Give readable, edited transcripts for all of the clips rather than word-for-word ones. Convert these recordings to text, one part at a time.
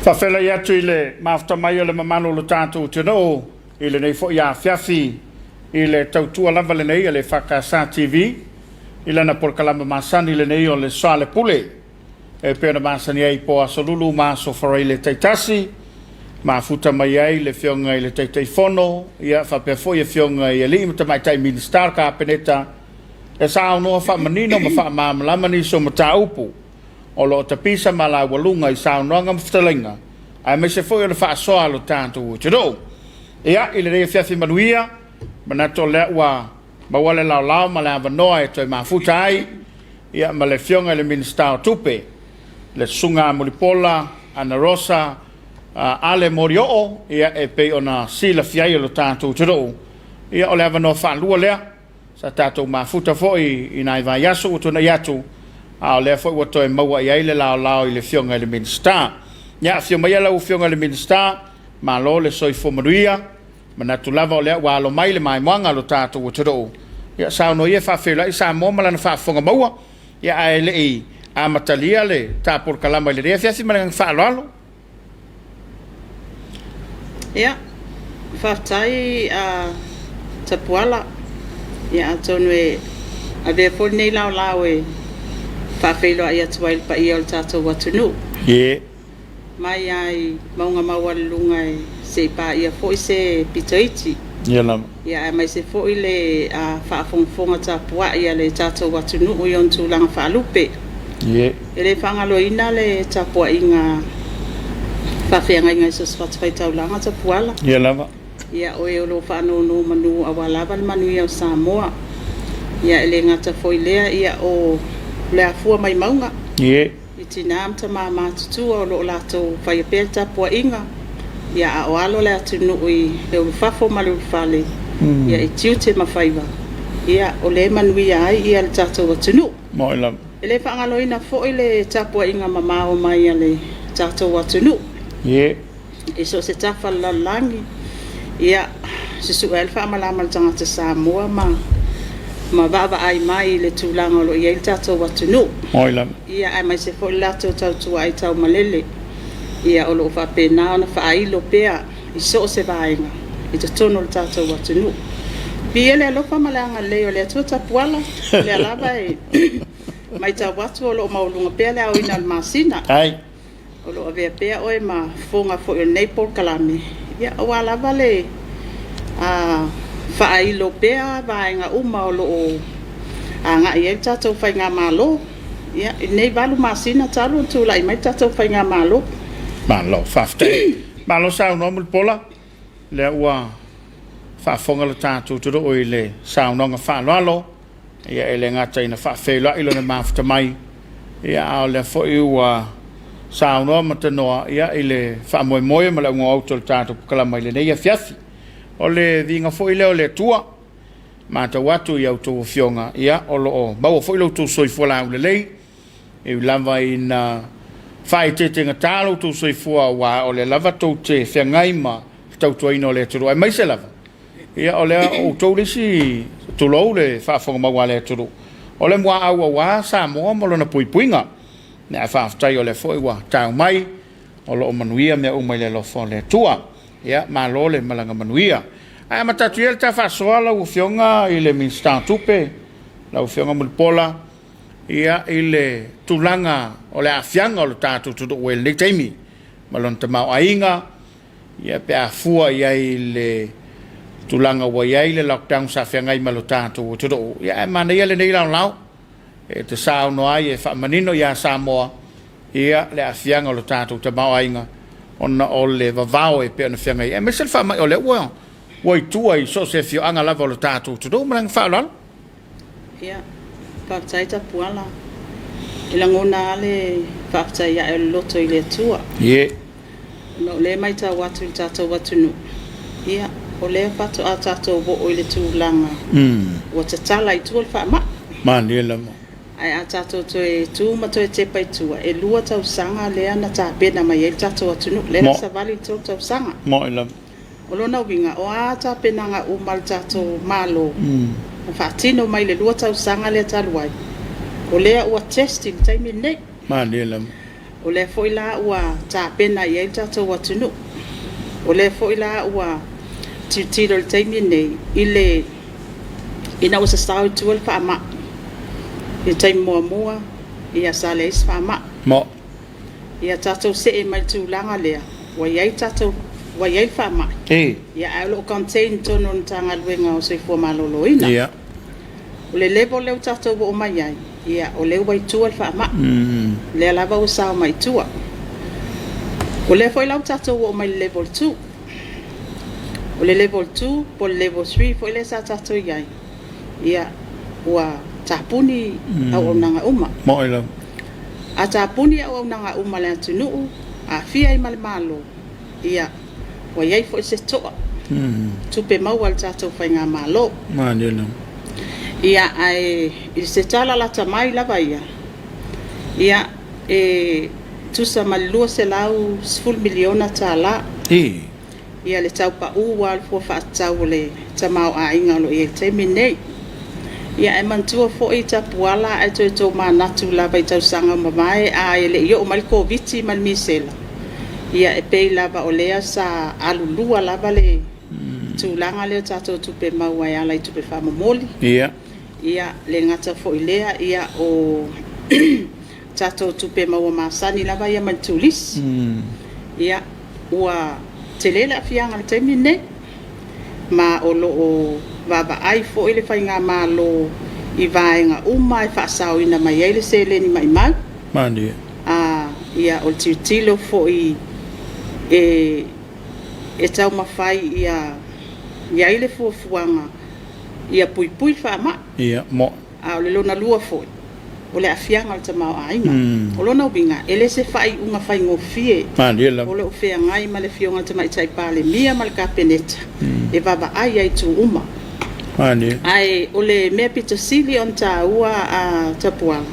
Whawhela i atu i le mawhatamai o le mamano lo tātou te no i le nei fo i a whiawhi i le tautua lava le nei le EFKS TV i le na porkalama masani le nei o le Soalepule e pēna masani ai po asolulu maso wharai le taitasi ma futa mai ai le whionga i le taitaifono ia whapea fo i a whionga i a li imata mai tai ministar ka peneta e sa au noa whamanino ma whamamalamani so mata upu o lo tapisa mala walunga i sao noanga mftalinga ai me se foi o le whaasoa lo tātou te do ia i le rei whiawhi manuia manato le ua mawale lau ma le avanoa e toi mafuta ai ia ma le whionga le minister tupe le sunga molipola ana rosa ale morioo ia e pe ona sila fiai lo tātou te do ia o le avanoa whalua lea sa tātou mafuta foi i nai vai aso o tona iatu a le foi o toi maua i le lao i le whionga le minister ia fio mai la u whionga le minister ma lo le soifo manuia manatu lava o le wa lo mai le mai moanga lo tātou o toro ia sa no ia fa fela i sa mo mala na fa fonga maua ia ai le i a matalia le ta por kalama le rea fiasi mala fa lo ia fa tai a tapuala ia tonwe a be for nei lao e whawhelo ai atuai pa i o tātou watunu. Ie. Mai ai maunga mawalunga e se pa ia fo i se pitoiti. Ia lama. Ia mai se fo i le whaafongfonga tāpua ia le tātou watunu o ion tūlanga whaalupe. Ie. E le whangalo ina le tāpua i ngā whawhianga i ngā isos whatwhai taulanga tāpuala. Ia lama. Ia oe o lo whaanono manu awalava le manu i au Samoa. Ia ele ngata fo i lea ia o le afua mai maunga. Ie. I tina amta maa tutua o lo lato whai apel tapua inga. Ia a o alo le atunu i le ulufafo ma le ulufale. Ia i tiu te mawhaiva. Ia o le manui ai ia le tatou atunu. Moi lam. E le whangalo ina fo i le tapua inga mamao mai ia le tatou atunu. Ie. I so se tafa lalangi. Ia se sua el whaamalama le tangata Samoa ma vava ai mai le tūlanga lo i el tātou watunu. Moi lam. Ia ai mai se fo i lato tautua ai tau malele. Ia o lo whapena o na whaailo pea i so se vaenga. I te tono le tātou watunu. Pia le alofa malanga leo le atua tapuala. Le alaba e mai tau watu o lo maulunga pea le au ina masina. Ai. O lo avea pea oe ma fonga fo i Naples kalame. Ia o alaba le whaailo pea vaenga uma o loo nga i e tātou whai ngā malo ia nei walu masina talo tūla i mai tātou whai ngā malo malo whafte malo sao no mulpola le ua whafonga le tātou turo o i le sao nonga whaaloalo ia e le ngata ina whawhela ilo na mawhta mai ia au le fo i ua sao no matanoa ia i le whamoe ma le unga auto le tātou pukalama i le nei a fiafi o le vinga fo ile o le tua ma ta watu i auto fionga ia o lo ba o fo ile tu soi fo la le lei e lava ina fai te tenga talo tu soi fo wa o le lava tu te fengai ma tau tu ino le tu ai mai se lava ia o le o tu le si tu lo le fa fo ma wa le tu o le moa au wa sa mo mo na pui puinga na fa tai o le fo wa tau mai o lo manuia me o mai le lo fo le tua ia malo le malanga manuia ai matatu ele ta fasoa la ufionga ile minister tupe la ufionga mulpola ia ile tulanga o le afianga o le tatu tu wel le taimi malon te mau ainga ia pe afua ia ile tulanga wa ia ile lockdown sa fianga i malo tatu tu ia mana ia le nei lau e te sao no ai e fa manino ia Samoa ia le afianga o le tatu te mau ainga ona ole vavao e pe na fianga e mesel fa mai ole wo tua i so se fio anga lava lo tatu tu do mang fa lan ia pa taita puala ila ngona le fa taia e loto ile tua ie no le mai ta watu tatu watunu ia ole fa to tatu bo ile tu langa wa tala i tu fa ma ni la ai atato to e tu ma to e te pai tua e lua tau sanga le ana ta pena mai e tato atunu le sa vali to tau sanga mo ila o lona winga o a ta pena nga o mal tato malo fa tino mai le lua tau sanga le taluai o le o testing time nei ma ni la O le fo ila ua ta pena ia tatou atunu. O le fo ila ua titilo le taimi nei ile ina usa stau tuol fa ama. I taimi mua ia sale is fa ama. Mo. Ia tatou se e mai tūlanga lea. Wa iai tatou wa iai fa ama. Ia alo contain tono ntanga luenga o se fo malolo ina. Ia. O le level leo tatou o mai ai. Ia o leo wai tuol fa ama. Le lava o sao mai tua. O le foi lau tatou o mai level 2. O le level 2 po level 3 foi le sa tatou iai. Ia ua tapuni au nanga uma. Mo ila. A tapuni au nanga uma le atunu a fia i malo. Ia wa iai foi se toa. Tupe mau al tatou fai ngā malo. Mandela. Ia ai i se tala la tamai lava ia. Ia tusa malua se lau 10 miliona tala. Ia le tau pa ua fo fa tau le tamau a inga lo ia te minei. Ia e mantua fo i tapuala e to manatu lava i tau sanga mamae a ele yo mal covid mal misela. Ia e pei lava o lea sa alulua lava le tūlanga leo tatou tupe maua ia lai tupe whamomoli. Ia le ngata fo i lea ia o tatou tupe maua masani lava ia mantulis. Ia ua te lela fianga le taimi ne. Ma o lo o vava ai fo i le whainga malo i vaenga uma e whaasau ina mai eile se leni mai mau. Mandi. Ia o tilo fo i e tau mawhai ia ile fuafuanga ia pui whaama. Ia, mo. O le lona lua fo i. O le afianga o le tamau ainga. O lona ubinga, ele se whai unga whai ngofie. Mandi la. O le ufea ngai ma le fionga tamai tai pale mia ma le kapeneta. E vava ai ai tu uma. Mandi. Ai, o le mea pito sili on ta ua a tapuanga.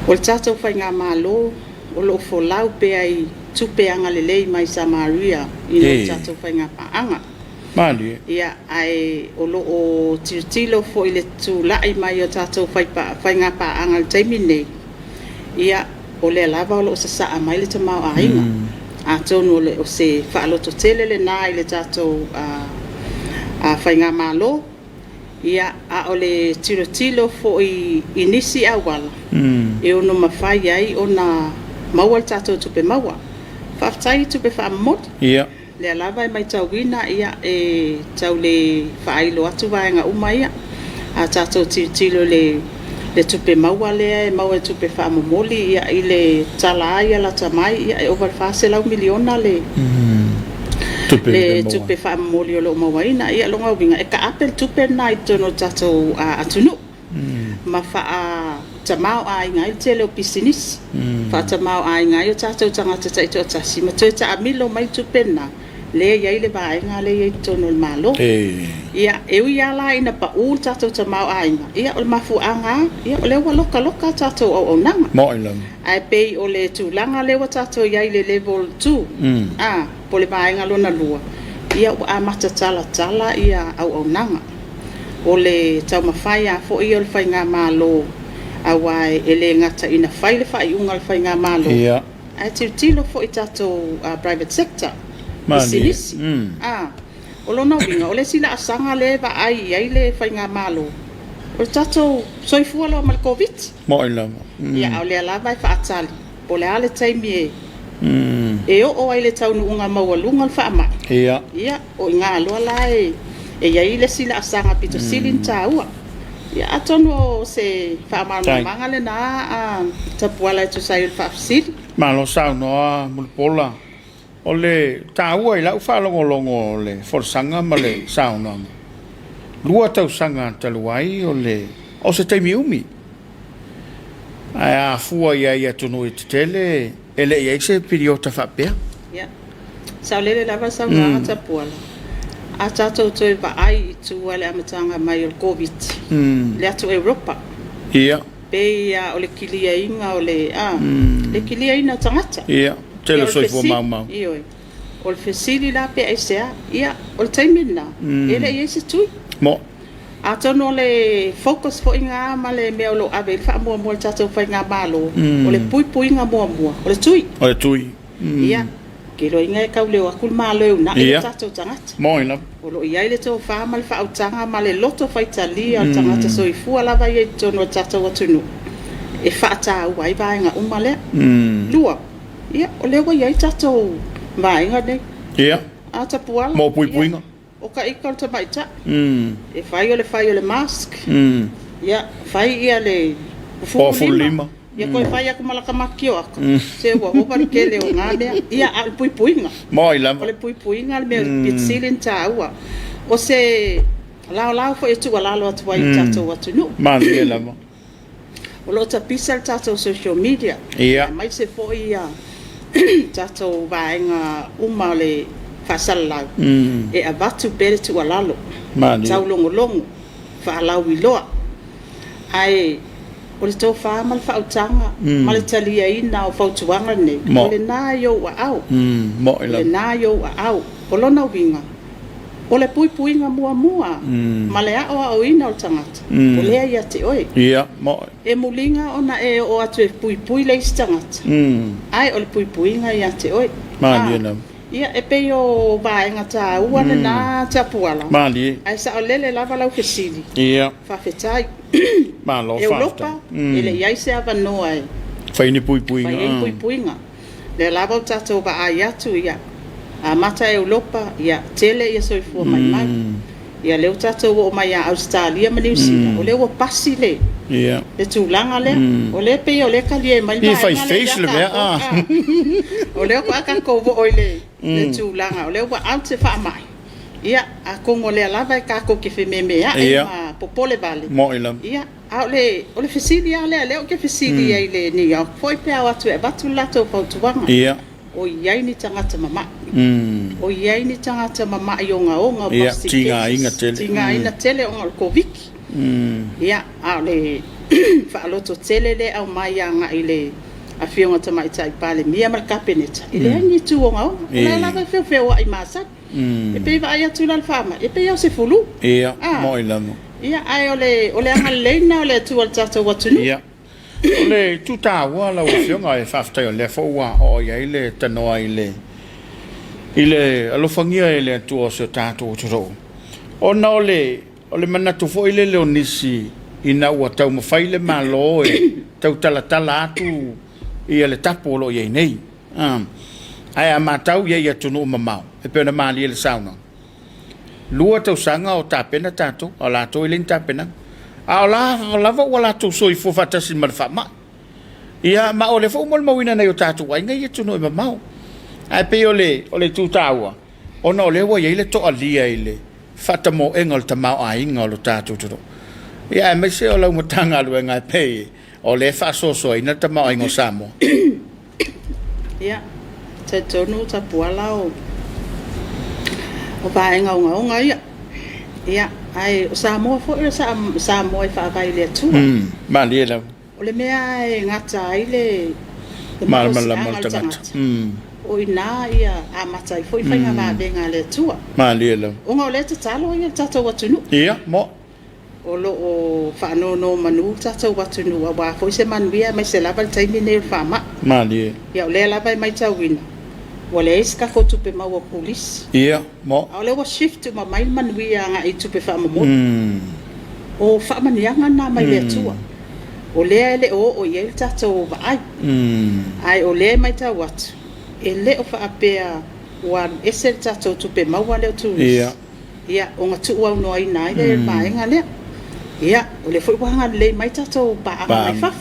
O le tatou whai ngā malo, o le ufo lau pe ai tupe anga le lei mai Samaria. Ino tatou whai ngā paanga. Mandi. Ia, ai, o lo o tilo fo i le tu lai mai o tatou whai ngā paanga le taimi nei. Ia, o le lava o lo sa saa mai le tamau a inga. A tonu o se whaaloto tele le nā i le tatou a whai ngā malo. Ia, a o le tilo fo i nisi a wala. E ono mawhai ai o na maua le tatou tupe maua. Whaftai tupe whaamot. Ia. Le alava e mai tau wina ia e tau le whailo atu vaenga uma ia. A tatou tilo le tupe maua lea e maua tupe whaamomoli ia i le tala ia la tamai ia e over whaselau miliona le tupe whaamomoli o lo mawaina ia longa winga e ka apel tupe nai tono tatou atunu. Ma wha tamau a ingai te leo pisinis. Wha tamau a ingai o tatou tangata taito atasi. Ma tue ta amilo mai tupe na. Le iai le vaenga le iai tono le malo. Ia ia la ina pa tatou tamau a inga. Ia o le mafuanga. Ia o le loka tatou au nanga. Mo ilang. Ai pei o le tūlanga lewa tatou iai le level 2. Po le vaenga lona lua. Ia o a matatala ia au nanga. O le tau mawhai a fo i o le whai ngā malo awai e le ngata ina whai le whai unga le whai ngā malo. Ia. Ai tilo fo i tatou private sector. Mani. O lona winga, o le sila asanga le va ai le whai ngā malo. O le tatou soifua lo mal COVID. Mo ilang. Ia o le alava i whaatali. O le ale taimi e o ai le taunu unga maualunga le whaama. Ia. Ia o ngā aloa la e iai le sila asanga pito silin taua. Ia atono se whaamanga le na tapuala e tu sai o whaafisiri. Malo sao noa mulpola. O le tāua i lau whalongolongo o le forsanga ma le sao noa. Lua tau sanga taluai o se taimi umi. Ai a fua ia tunu i te tele ele iai se piriota whapea. Ia. Sao lele lava sao ngā tapuala. A tatou toi va ai i tu ale amatanga mai o COVID. Le atu Europa. Ia. Pea o le kilia inga o le le kilia ina tangata. Ia. Tele soifua mau. Ioi. O le fesili la pe aisea. Ia. O le taimina. Ele iai se tui. Mo. Atono le focus fo inga male me lo ave fa mo tato fa inga malo. O le pui inga mo. O le tui. Ia. Ke lo inga ka le akul malo na tato tangata. Mo ina. O lo ia le to fa mal fa utanga male loto fa Italia tangata so ifu ala va ye tono tato watunu. E fa ta wai va inga umale. Lua. Ia o le wa ia tato va inga ne. Ia. Ata puala. Mo pui inga. O ka ikal ta baita. E fai o le mask. Ia, fai ia le full lima. Ia ko fai aku malaka makio aku. Se wa ho par kele o ngale. Ia al puipuinga. Mo ila. O le puipuinga me pitsilin ta ua. O se lao fo etu wala lo atu wai tato watu nu. Mali ela mo. O lo ta pisal tato social media. Ia. Mai se fo ia tato vaenga umale fasala e abatu pere tu alalo tau longo fa lau iloa ai o le tau fa mal fa utanga mal talia ina o fa tuanga ne o le na yo wa au mo le na yo wa au o lona winga o le puipuinga mua male a o ina o tangata o le ia te oi ia mo e mulinga ona e o atu e puipui le tangata ai o le puipuinga ia te oi mali ia e pe o vaenga ta uana na tapuala mali ai sa olele lava lau fesili ia fa fetai ma lo fa Europa ele ia se ava noa e fai ni puipuinga fai ni puipuinga le lava tato va ai atu ia a mata Europa ia tele ia soifua mai ia leo tato o mai a Australia ma New Zealand o leo pasi le ia le tulanga le o le pe o le kalie mai mai fai face le vea o leo ko aka ko vo oile le tulanga o leo wa ante fa mai ia a kongo le lava ka ko ke fe meme a e ma popole vale mo ila ia a o le fesili ale leo ke fesili ai le ni a foi pe a watu e batu lato pa tuanga ia o iai ni tangata mama o iai ni tangata mama onga ia tinga inga tele onga ko viki ia a le fa loto tele le au mai anga ile a fionga tama itai pale mia mal kapeneta ile ni tu onga la la fe wa imasa e pe va ia tu la fama e pe ia se fulu ia mo ila mo ia ai ole anga leina ole tu al tato watunu ia ole tu ta wa la fionga e fafta yo le fo wa o ia ile tanoa ile alofangia ile tu o se tato tro ona ole mana tu fo ile leonisi ina wa tau mafaile malo e tau tala atu ia le tapo lo ye nei ai ama tau ye tunu mamau e pena mali le sauna lua tau sanga o tapena tato ala to ile tapena ala va wala tu soi fo fata sin mal fama ia ma ole fo mol mawina na yo tato wa ngai tunu mamau ai pe ole tu tawa ona ole wa ye le to alia ile fata mo engol tamau a ingol tato tro ia me se ola mo tanga lu ngai pe o le fa so ina tamau ingo samo ia te tonu ta puala o va nga ia ai Samoa fo Samoa e fa vai le tu ma le la o le mea e ngata ile mal tangata o ina ia a matai foi fainga ma benga le tua ma le la o nga le talo ia tata watunu ia mo o lo o fa no manu tata watunu wa foi se manuia mai se lava taimi ne fama ma le ia le lava mai tawina o le iska ko tupe ma wa police ia mo o le wa shift ma mai manuia nga i tupe fa mo o fa manianga na mai le tua o le o ia tata o vai ai o le mai ta wat ele o fa apea wan esel tato tupe maua le tu ia o ngatu wa no ai nai le mai ngale ia o le foi wanga le mai tato ba mai fa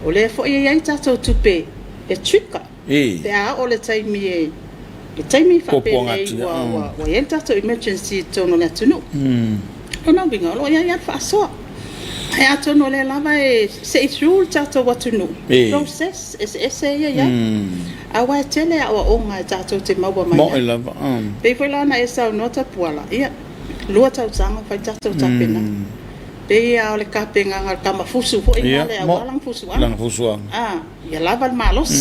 o le foi ia tato tupe e trika te a o le taimi fa pe wa ia tato emergency tono le tunu ona binga lo ia fa so ai tono le lava e se through tato watunu process is ia awa tele awa onga tato te maua mai mo ela pe foi lá na essa nota puala ia lua tau sanga fai tato tapena pe a ole kapenga ngal kama fusu fo ia le awalang fusu ia lava malos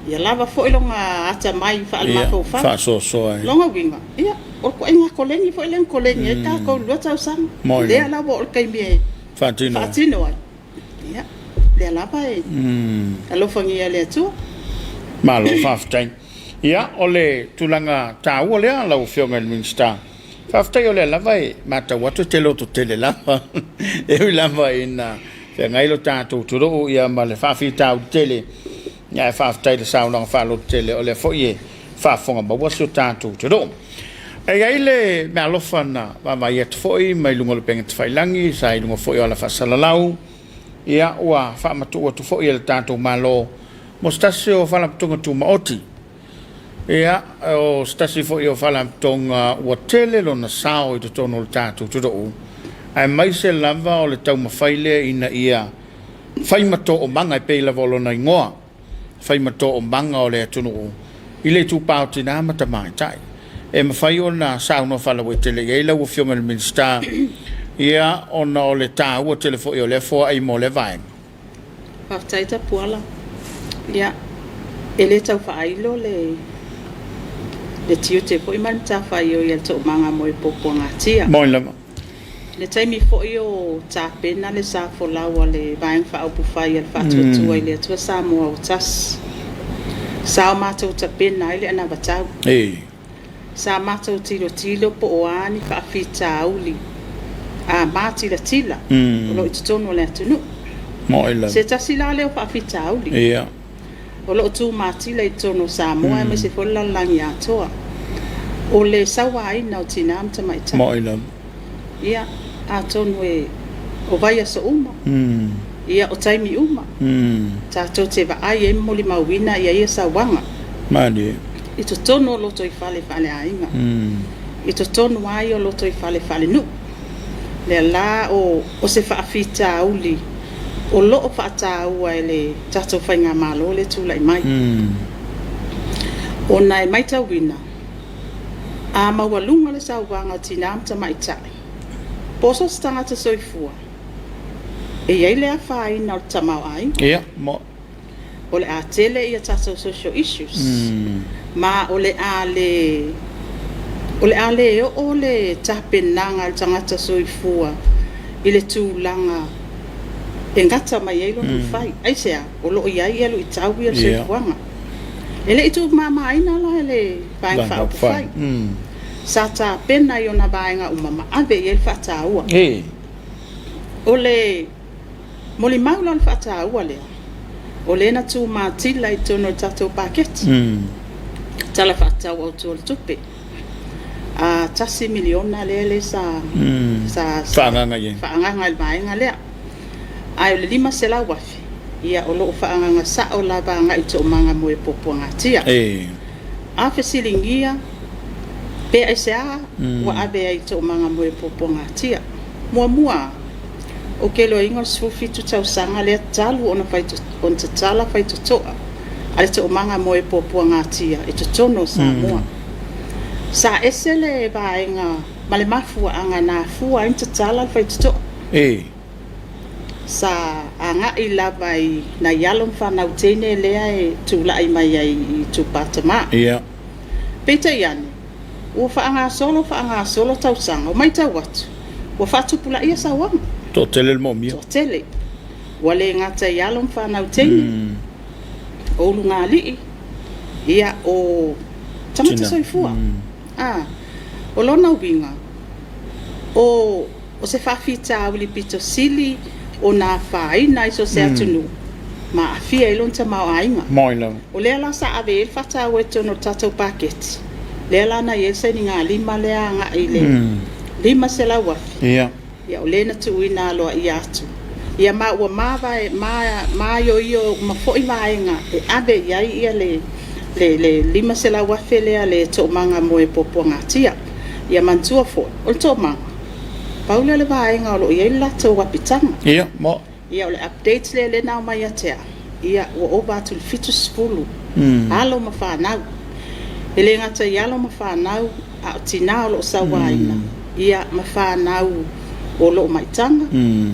ia lava fo ilonga ata mai fa alma fa so longa winga ia o ko inga kolengi fo len kolengi ka ko lo tau sang le ala bo kai me fatino ya le ala pa alo fangi le tu malo faftain ya ole tulanga tau le ala o fionga minsta faftai ole la vai mata watu telo to tele la e la vai na fe ngai lo tatu turo ya male fafi tau tele ya faftai le sauna fa lo tele ole fo ye fa fonga ba wasu tatu turo e ai le malo fana va vai et foi mai lungo le penga tfailangi sai lungo foi ala fa salalau ya wa fa matu tu foi le tatu malo mostasio fa la tunga tu maoti ya o stasi foi o fa la tunga watele lo na sao i to no tatu turo ai mai se lava o le tau mafaile ina ia fai mato o manga e pei la volo na ingoa fai mato o manga o le atunu i le tupao tina mata mai tai e mawhai o na sauna whala we tele e lau o fionga le minsta ia o na o le tā ua telefo i o le fua ai mo le vaenga Whaftaita puala ia e le tau whaailo le tiu te po i man ta whai o ia tau manga mo e popo ngā tia moi lama le taimi fo i o ta pena le sa fo lawa le vaenga wha au pufai al whatuatua i le atua Samoa o tas sa o mātou ta pena i le ana batau sa mātou tilo po o ani whaafita auli a mātila tila o lo i tutono le atunu moi lama se tasi la leo whaafita auli ia o lo tu mātila i tono Samoa me se fola langi atoa o le sawa aina o tina amta maita moi lama ia a tono e o vai aso uma ia o taimi uma tātou te wa ai e moli mauina ia ia sa wanga mani i to tono loto i fale ainga i to tono ai o loto i fale nu le la o se whaafita auli o loo whaata ua e le tātou whainga malo le tūlai mai o nai maita wina a maualunga le sa wanga tina amta maitai poso stangata soifua e iai lea whaina o tamau ai ia mo o le a tele ia tātou social issues ma o le a le o le tapenanga le tangata soifua i le tūlanga e ngata mai eilo tu whai ai sea o lo iai elu i tau ia soifuanga ele i tu mama aina la ele whaing whao whai sa ta pena i ona vaenga umama ave i ele whataua o le moli maula le whataua lea o le na tu mātila i tono tatou paketi tala whataua o tu le tupe a tasi miliona le sa whaanganga ye whaanganga i vaenga lea ai le lima se la wafi ia o lo whaanganga sa o la vanga i to manga mo e popo ngatia a fesilingia pe ai sea wa abe ai to manga mo e popo ngatia mua o ke lo ingo sufi tu tau sanga le talu ona fai on te tala fai to toa ale to manga mo e popo ngatia i to tono Samoa sa esele vaenga male mafu anga na fua in te tala fai to toa sa anga i lava i na yalom whanau tene lea e tūla ai mai ai i tūpatama peita iane ua whaanga solo tau sanga o mai tau watu ua whatupula ia sa wanga to tele le momia to tele wale ngata yalom whanau tene o lunga lii ia o tamata soifua o lona winga o se whawhita awili pito sili o na whaina iso se atunu ma afia ilon ta mau ainga moila o lea la sa ave il fata awe tono tatou paketi lea la na yese ni ngā lima lea ngā ile lima se la wafi ia o lena tu ina aloa i atu ia ma ua ma yo ma foi vaenga e ave iai ia le lima se la wafi lea le to manga mo e popo ngatia ia mantua fo o to manga paula le vaenga o lo ia la to wapitanga mo ia o le updates le na mai atea ia o over to fitu skulu alo ma whanau ele ngata ia lo ma whanau a tina lo sawaina ia ma whanau o lo maitanga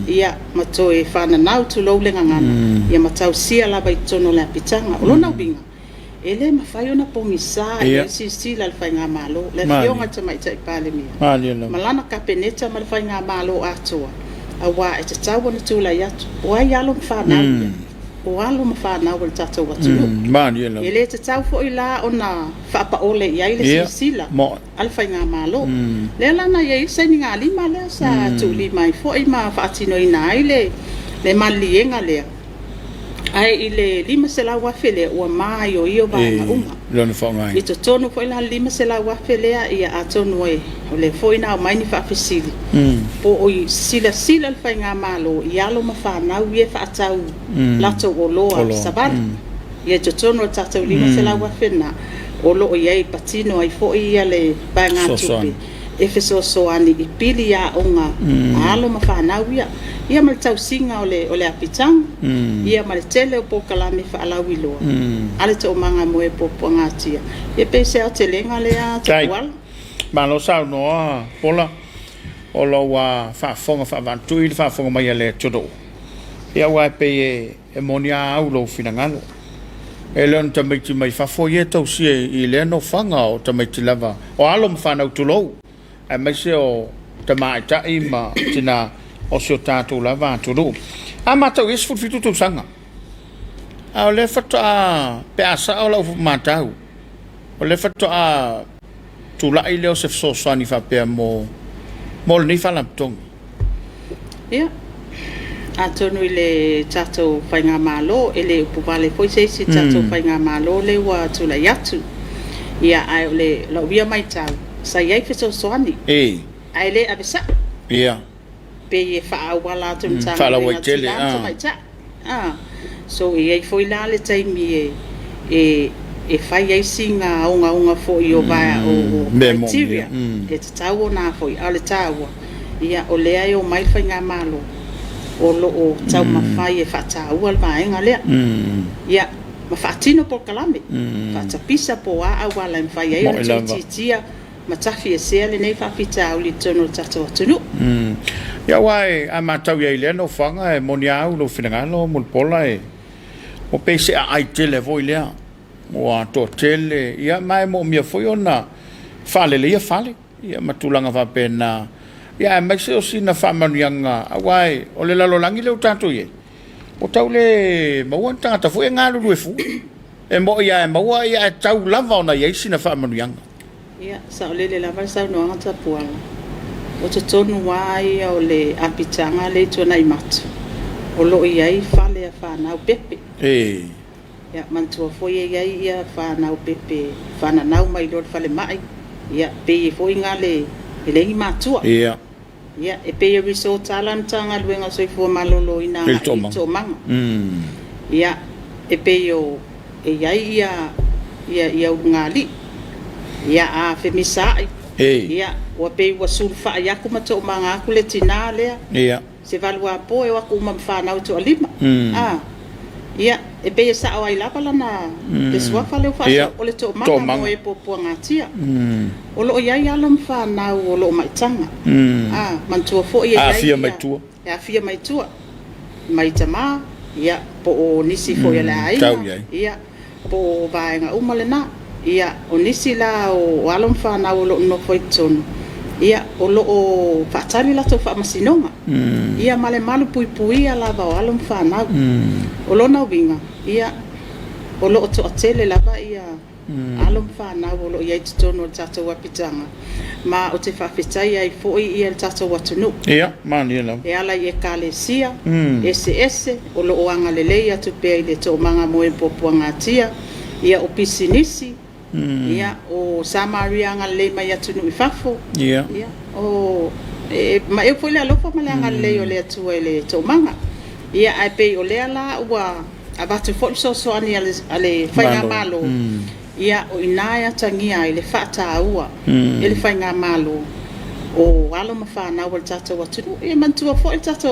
ia ma to e whananau tu lo le ngangana ia ma tau sia la vai tono le pitanga o lo na winga ele mafai ona pongisa e sisi la fainga malo le fionga te mai te pale mia malana kapeneta mal fainga malo atua awa e te tau na tula yatu wa yalo mfana o alo mfana o tata watu ele te tau fo ila ona fa pa ole ya ile sisi la al fainga malo le lana ye seninga lima le sa tuli mai fo ima fa atino ina ile le malienga le ai ile lima sela wa fele o mai o io ba uma lona fonga ito tonu foi la lima sela wa fele ia atonu e o le foi na mai ni fa fesili po o sila fa nga malo ia lo mafana u e fa tau la to o lo sabar ia to tonu tata lima sela wa fena o lo ia i patino ai fo ia le ba nga tupi efeso soani i pili ya onga alo mafana u ia mal tau singa ole apitang ia mal tele po kalame fa ala wilo ale to manga moe po ngatia e pese a telenga le a twal malo sa no pola olo wa fa fonga fa vantu fa fonga mai le todo ia wa pe e monia au lo finangalo elon tamiti mai fa fo ye to si i le no fanga o tamiti lava o alo mfana utulo e mai se o tamaita ima tina o se tato lava tudo a mata o isso fitu tu sanga a le fato a peasa o la matau o le fato a tu la ile o se so sani fa pe mo ni fa lamptong ia a tonu ile tato fainga malo ele upuvale foi se tato fainga malo le wa tu la yatu ia ai le lo via mai tau sa ia fe so sani ai le abisa ia pe e fa wala tum ta fa la wetele so e foi la le taimi e fa ia singa unga fo io ba o bacteria e tau na foi ale tau ia o le ai o mai fa nga malo o lo o tau ma fa e fa tau al ba nga le ia ma fa tino por kalame fa tapisa po a wala fa ia o titia matafi e se le nei fa pita o li tono tato tunu ya wai a matau ia ile no fanga e monia au lo finangalo mul pola e o pese a ai tele voi le o a to tele ia mai mo mia foi ona fale le ia fale ia matulanga va pena ia mai se o sina fa manianga a wai o le lalo langi le tato ye o tau le mo anta ta foi ngalo lu fu e mo ia e mo ia tau lava ona ia sina fa manianga ia sa le lava sa no anta puala o te tonu wai o le apitanga le tona i matu o lo iai fale a whanau pepe ia mantua foi ia whanau pepe whananau mai lor fale mai ia pe foi ngā le i matua ia e pe e riso talantanga luenga soifua malolo ina i to manga ia e pe o iai ia ungali ia a femisai ia o pe wa sulfa ya kuma to manga ku le tina le ia se valua po e wa kuma mfana o to lima ia e pe sa o ila pala na le swa fa le fa o le to manga mo e po ngatia o lo ia ya lo mfana o lo mai tanga man to fo ia fia mai tua ya fia mai tua mai tama ia po o nisi fo ia la ia po vaenga o malena ia o nisi la o alom whana o lo no foi tonu ia o lo o whaatari la to whaamasinonga ia male malu pui lava o alom whana o lo na winga ia o lo o to atele lava ia alom whana o lo ia i tonu o tata wapitanga ma o te whawhitai ai foi ia tata watunu ia mani ela e ala i e kalesia ese o lo o anga lelei atu pea i le to manga moe popuanga tia ia o pisinisi ia o Samaria nga le mai atu no ifafo ia o ma e foi le alofa ma le nga le o le atu ele to manga ia ai pe o le ala wa abatu fo so ani ale fainga malo ia o inaya tangia ele fata ua ele fainga malo o alo mafana o tata watu e mantua fo el tata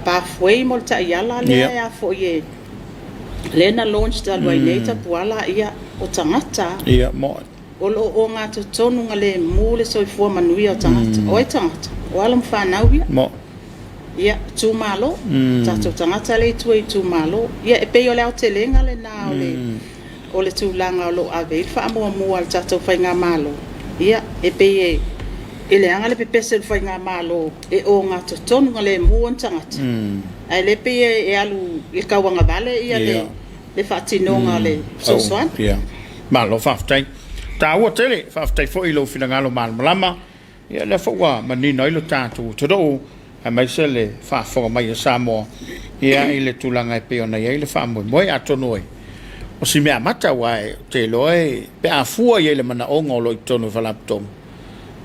pa foi mo ta yala le ya fo ye lena launch ta loineta puala ia o tangata ia mo o ngā te tonu ngale mule so i fua manui o tangata o e tangata o alam whanau ia mo ia tu malo tatou tangata le tu i tu malo ia e pe o le au te lenga le na o le tu langa o lo ave fa mo al tatou fainga malo ia e pe e le anga le pepese le fainga malo e o nga tonu ngale muon tangata ai le pe e alu i kawanga vale ia le fatinonga le sosoan ia malo faftai ta o tele faftai fo i lo finangalo malama ia le fo wa manino i lo tatu todo a mai se le fa fo mai Samoa ia i le tulanga e pe ona ia i le fa mo a tonoi o si me amata wai te loe pe a fua ia le mana onga o lo i tonu valaptom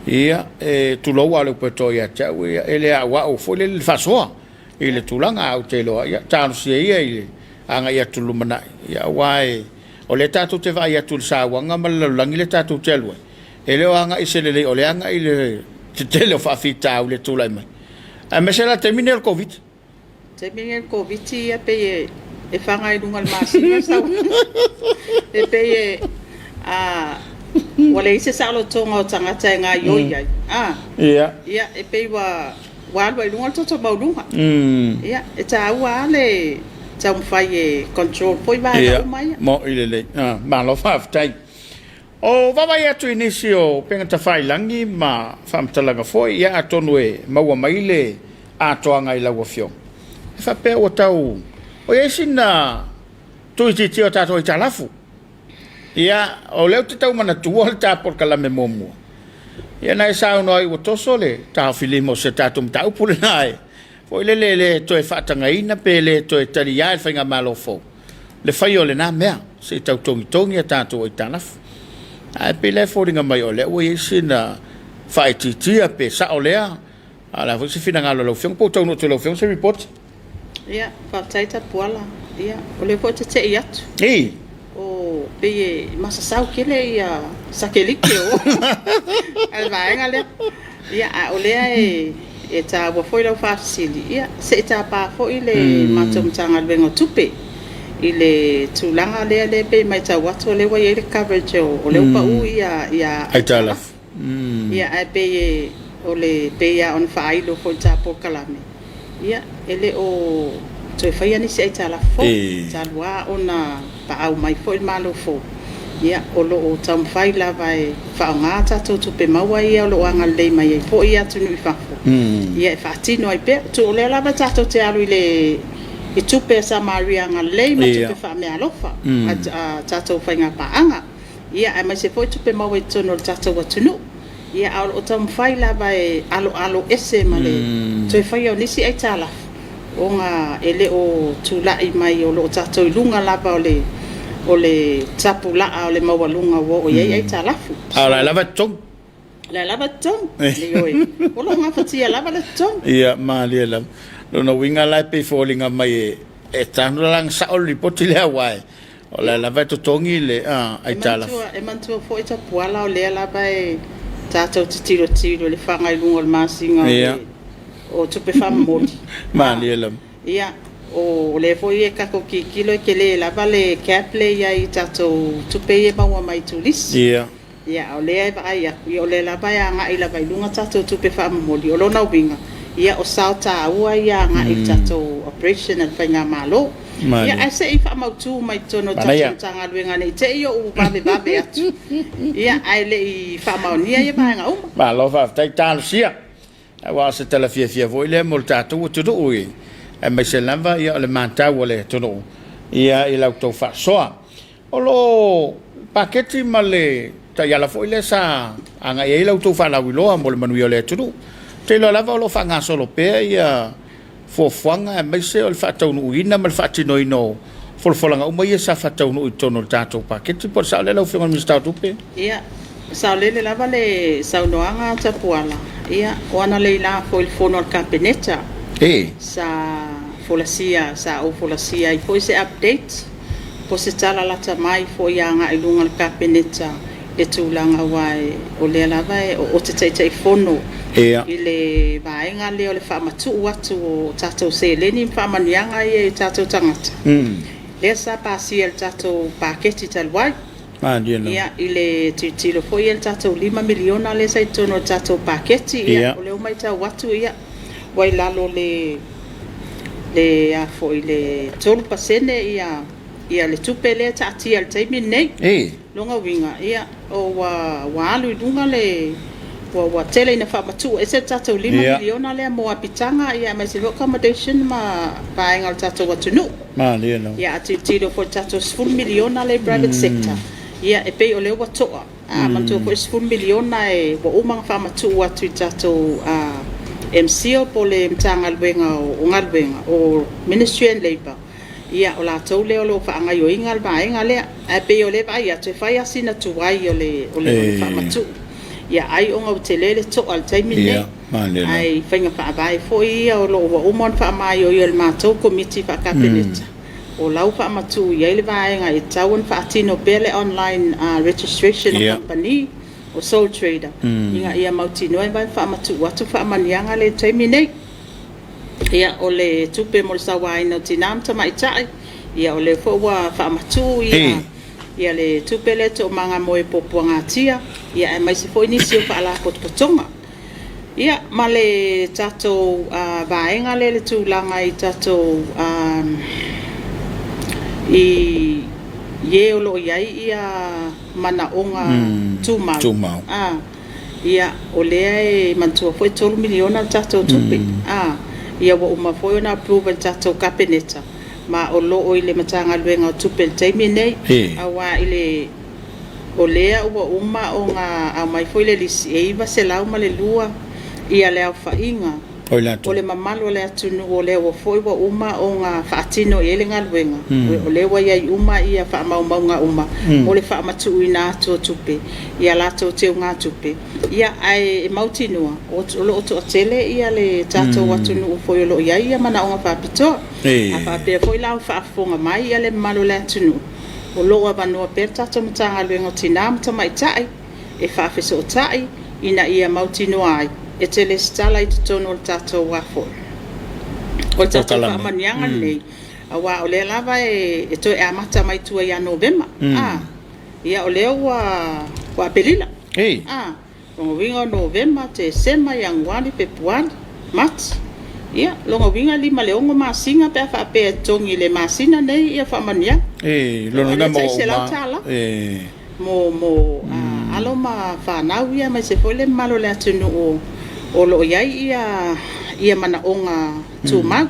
ia e tu lo wale pe to ia cha ia ele a wa o fo le fa soa i le tulanga au te loa ia ta si ia i anga ia tulu mana ia wai o le tatu te vai atu sa wanga malangi le tatu te lue ele anga i se le o le anga i le te le fa fita o le tulai mai a mesela termine el covid ia pe e fanga i dunga masinga sa e pe a wale ise sa lo tonga o tangata nga yo ia e pe wa i dunga toto maudunga ia e ta wale tam fai control poi va mai mo ile ma lo fa tai o va ia tu inicio penga ta fai langi ma fam talaga foi ia atonue maua maile a toanga i lawa fio fa pe o tau o esina tu ti o tato i talafu ia o leu te tau mana tu o ta por kala me momo ia na sa no i o tosole ta filimo se tato mta upule nai foi le to e fatanga ina pele to e taria e fainga malofo le fai o le na mea se tau tongi tato i talafu a pele foringa mai o le o esina fai titia pe sa o lea ala foi se fina ngalo lo fiong po tau no te lo fiong se report ia fa taita poala ia o le foto te iatu o pe masa sau kele ia sakelike o alvaenga le ia o le e ta wa foi lo fa sili ia se ta pa foi le matom tanga vengo tupe ile tulanga le pe mai ta watu le wa ile coverage o le pa u ia aitala ia pe o le pe ia on fa ilo foi ta po kalame ia ele o to fai ani se aitala fo talwa ona pa au mai foi malo fo ia o lo o tam fai la vai fa ngata to pe maua ia lo anga le mai fo ia tu ni fa ia fa tino ai pe to le la ba to te alu ile i tupe sa maria nga le ma tupe fa me alofa a tato fai nga pa anga ia ai mai se foi tupe maua to no tato watunu ia o tam fai la vai alo ese male to fai o nisi aitala o nga ele o tula i mai o lo tato lunga la ba o le tapula o le mawalunga wo o ia aitala ala lava tong o lo nga fatia lava le tong ia ma le la lo no winga la pe falling mai e tanu lang sa o ripoti le wai o la lava to tongi le aitala e mantua fo ita puala o le lava e tato tiro le fanga i lungo le masinga o tupe fam modi ma le la ia o le foi e kako ki kilo ke le la vale caple ia i tato tupe e maua mai tulis ia o le vai o le la vai anga i la vai lunga tato tupe fam modi o lona winga ia o sauta ua ia nga i tato operation al fanga malo ia ase i fa mautu mai tono tato tanga luenga nei te io u babe atu ia ai le i fa maunia ia vai nga ma lo fa tai tan sia wa se tele fia voi le moltato tu ui e mai se lava ia le manta wole tono ia i lauto fa soa o lo paketi male ta ia la foi le sa anga ia lauto fa la wilo mo le manuio le tu te lo lava lo fa nga solo pe ia fo fuanga mai se o fa tonu ina mal fa tino ino folanga o mai sa fa tonu tono tato paketi por sa le lo fi mi sta tupe ia sa le lava le sa no anga tapuala ia ona le la foi il fono al campanetta sa folasia i foi se update po se tala la mai foi anga i lunga ka peneta e tulanga wai o le lava o te fono i le vaenga le o le famatu watu o tato se leni famanianga e tato tangata le sa pasia tato paketi talwai ia i le titilo foi el tato 5 miliona le sa tono tato paketi ia o le mai ta watu ia wai lalo le a foi le 12% ia le tupe le taatia le taimi nei longa winga ia o wa alu dunga le wa tele ina whamatu e se tatou 5 miliona le mo apitanga ia mai se accommodation ma paenga o tatou watunu ia ati tiro for tatou 10 miliona le private sector ia e pei o le watoa mantua ko 10 miliona e wa umanga whamatu watu tatou MCO po le mtanga luenga o ngalwenga o Ministry and Labour ia o la tau le o lo whaanga yo ingal vaenga le a pe o le vai a te whai asina tuwai o le whamatu ia ai onga o te lele to al taimi ne ai whainga whaavai fo ia o lo wa umon whaamai o i le mātou Komiti Faamisionare o lau whaamatu ia le vaenga e tauan whaatino bele online registration of company o sole trader inga ia mautino e vai whaamatu watu whaamanianga le taimi nei ia o le tupe mo le sawaina tinam tama itai ia o le fo wa whaamatu ia le tupe le to manga moe popuanga tia ia e mai se fo inisi o whaala potopotonga ia ma le tatou vaenga le tūlanga i tatou i ye o lo iai ia mana onga tūmau ia o lea e mantua foi 12 miliona tatou tupe ia wa uma foi na approve tatou kapeneta ma o lo o ile matanga luenga o tupe taimi nei awa ile o lea ua uma o nga a mai foi le lisi e iwa se lau ma le lua ia lea whainga o le mamalo le atunu o lea wa foi wa uma o nga whaatino e le ngaluenga o lea wa iai uma ia whaamaunga uma o le whaamatu ina ato tupe ia lato teo ngā tupe ia ai mautinua o lo o tele ia le tatou atunu o foi o lo ia ia mana o nga whaapitoa a whaapea foi lau whaafonga mai ia le mamalo le atunu o lo a vanua per tatou matanga luenga o tinam tamaitai e whaafeso o tai ina ia mautinua ai e tele stala i tutono o tatou wafo o tatou whaamanianga nei awa o le lava e toi amata mai tua ia November ia o leo wa pelila longa winga o November te sema Januari Februari March ia longa winga 5 leongo masinga pe fa pe tongi le masina nei ia whaamania longa mo alo ma whanau ia mai se foi le malo le atunu o lo iai ia mana onga tūmau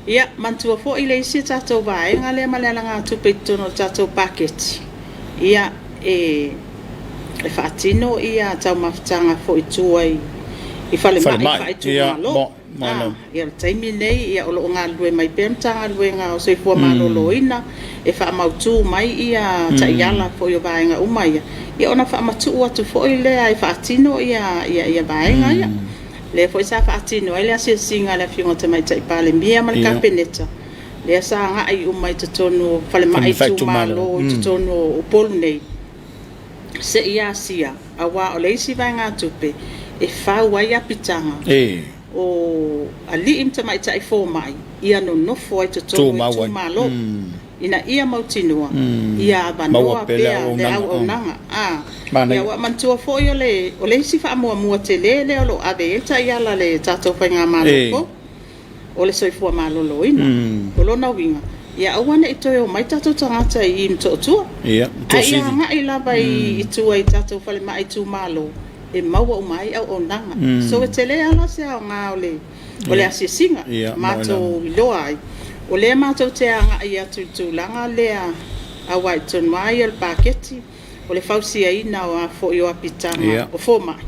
ia mantua fo i le isi tatou vaenga le malealanga tupe tono tatou paketi ia e whaatino ia tau mawhitanga fo i tuai i whale mai tūmalo ia le taimi nei ia o lo ngā lue mai pēmtanga luenga o soifua malolo ina e whaamautu mai ia taiala fo i o vaenga umaia ia ona whaamatu atu fo i lea i whaatino ia vaenga ia le foi sa whaatino ai lea singa le fiunga te mai tai pale mia ma le kapeneta lea sa nga ai umai te tonu whale mai tūmalo i te tonu o polu nei se ia sia awa o leisi vaenga tupe e whau ai apitanga o ali im te mai tai fo mai ia no nofo ai te tonu i tūmalo ina ia mautinua ia vanua pea le au nanga ia wa mantua fo yo o le si fa mua te le o lo ave eta ia la le tatou whainga maloko o le soifua malolo ina o lo na winga ia awana ito o mai tatou tangata i mtotua ia nga i lava i tua i tatou whale mai tu malo e maua o mai au nanga so e tele ala se au ngā o le asisinga matou i loa ai o le mātou te anga i atu tūlanga lea a wai tonu mai al paketi o le fausia ina o a fo i o apitanga o fo mai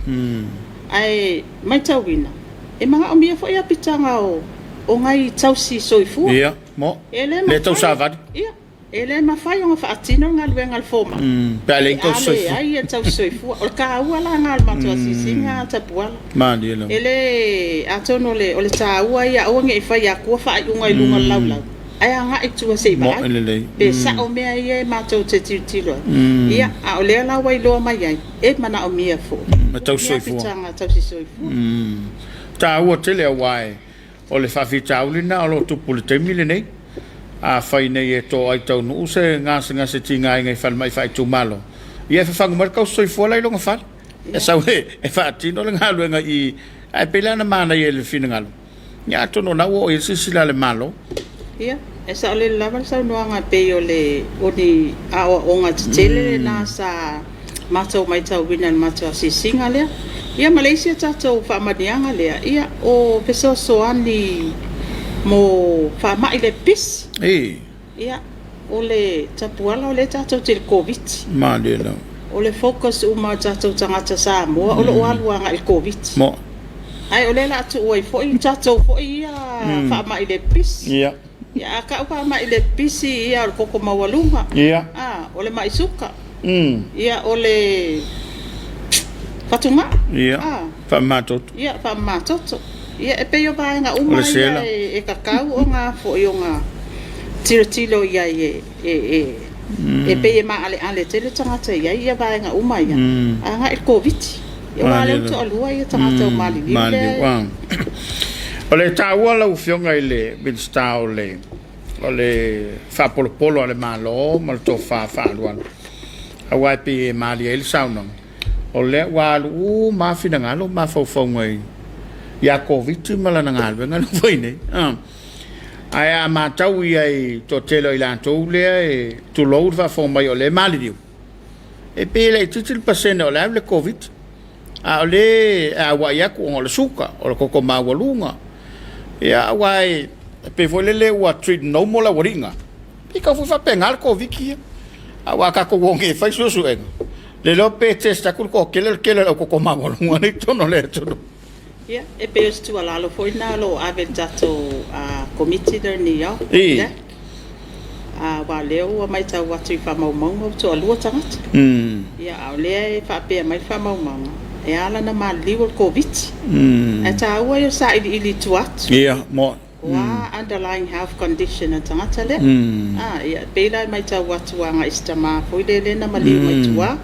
ai mai tauina e mga o mia fo i apitanga o ngai tausi soifua le tau savadi ele mafai o whaatino ngā luenga al fo mai pe ale tau soifua ai e tau soifua o ka ua la ngā matua sisinga tapuala ele atono o le ta ua ia o nge i whai a kua whai unga i lunga laulau ai anga i tua sei bai pe sa o mea ia e mātou te tilo ia a o lea lawa i loa mai ai e mana o mia fo tau soifua tau si soifua ta ua tele a wae o le whawhi taulina o lo tupu le teimile nei a fai nei e to ai tau nu se ngase tinga ngai fal mai fai tu malo ia fa fangu mar kau soifua lai longa fal e sau e fa tino le ngalu ngai ai pela na mana ye le fina ngalu Ya tono na o e sila le malo. Ia, e sa ole lava sa noanga pe ole oni a onga tele na sa mato mai tau wina mato sisinga le. Ia Malaysia tato fa madianga le. Ia o peso soani mo fa mai le pis. Ia ole tapuala ole tato til covid. Ma de no. Ole focus uma tato tangata Samoa ole waluanga il covid. Mo. Ai ole la tu oi foi tato foi ia fa mai le pis. Ia. Ya ka pa mai le pisi ia koko mawalunga. Ia. Ole mai suka. Ia ole Fatuma. Ia. Fa matot. Ia fa matot. Ia e pe yo ba nga uma ia e kakau o nga fo yo nga tilo ia e pe ma ale tele tangata ia ba nga uma ia. Nga el covid. Ia wale to alua ia tangata mali. Mali wa. Ole taua lau fionga ile binsta ole fa polo ale malo mal to fa luan awai pi mali el sauna ole wa lu ma fina ngalo ma fo ngai ya covid mala ngal ngal foi ne ai ma tau ai to telo ila to le to load fa fo mai ole mali diu e pe le titil pasene ole le covid ole wa ya ko ole suka ole ko ma walunga ya wai pe volele wa treat no mola waringa pika fu fa pengal ko viki awa ka ko wonge fa so en le lo pe testa kul ko kele ko ma ngol ni to no le to ya e pe stu ala lo foi na lo aventato a committee der ni ya wa leo mai ta wa tu fa mo to lu tangat ya le fa pe mai fa mo e ala na mali o covid ata wa yo sa ili tuat mo wa underlying health condition tangata le ya pela mai ta watu nga istama foi le na mali mai tua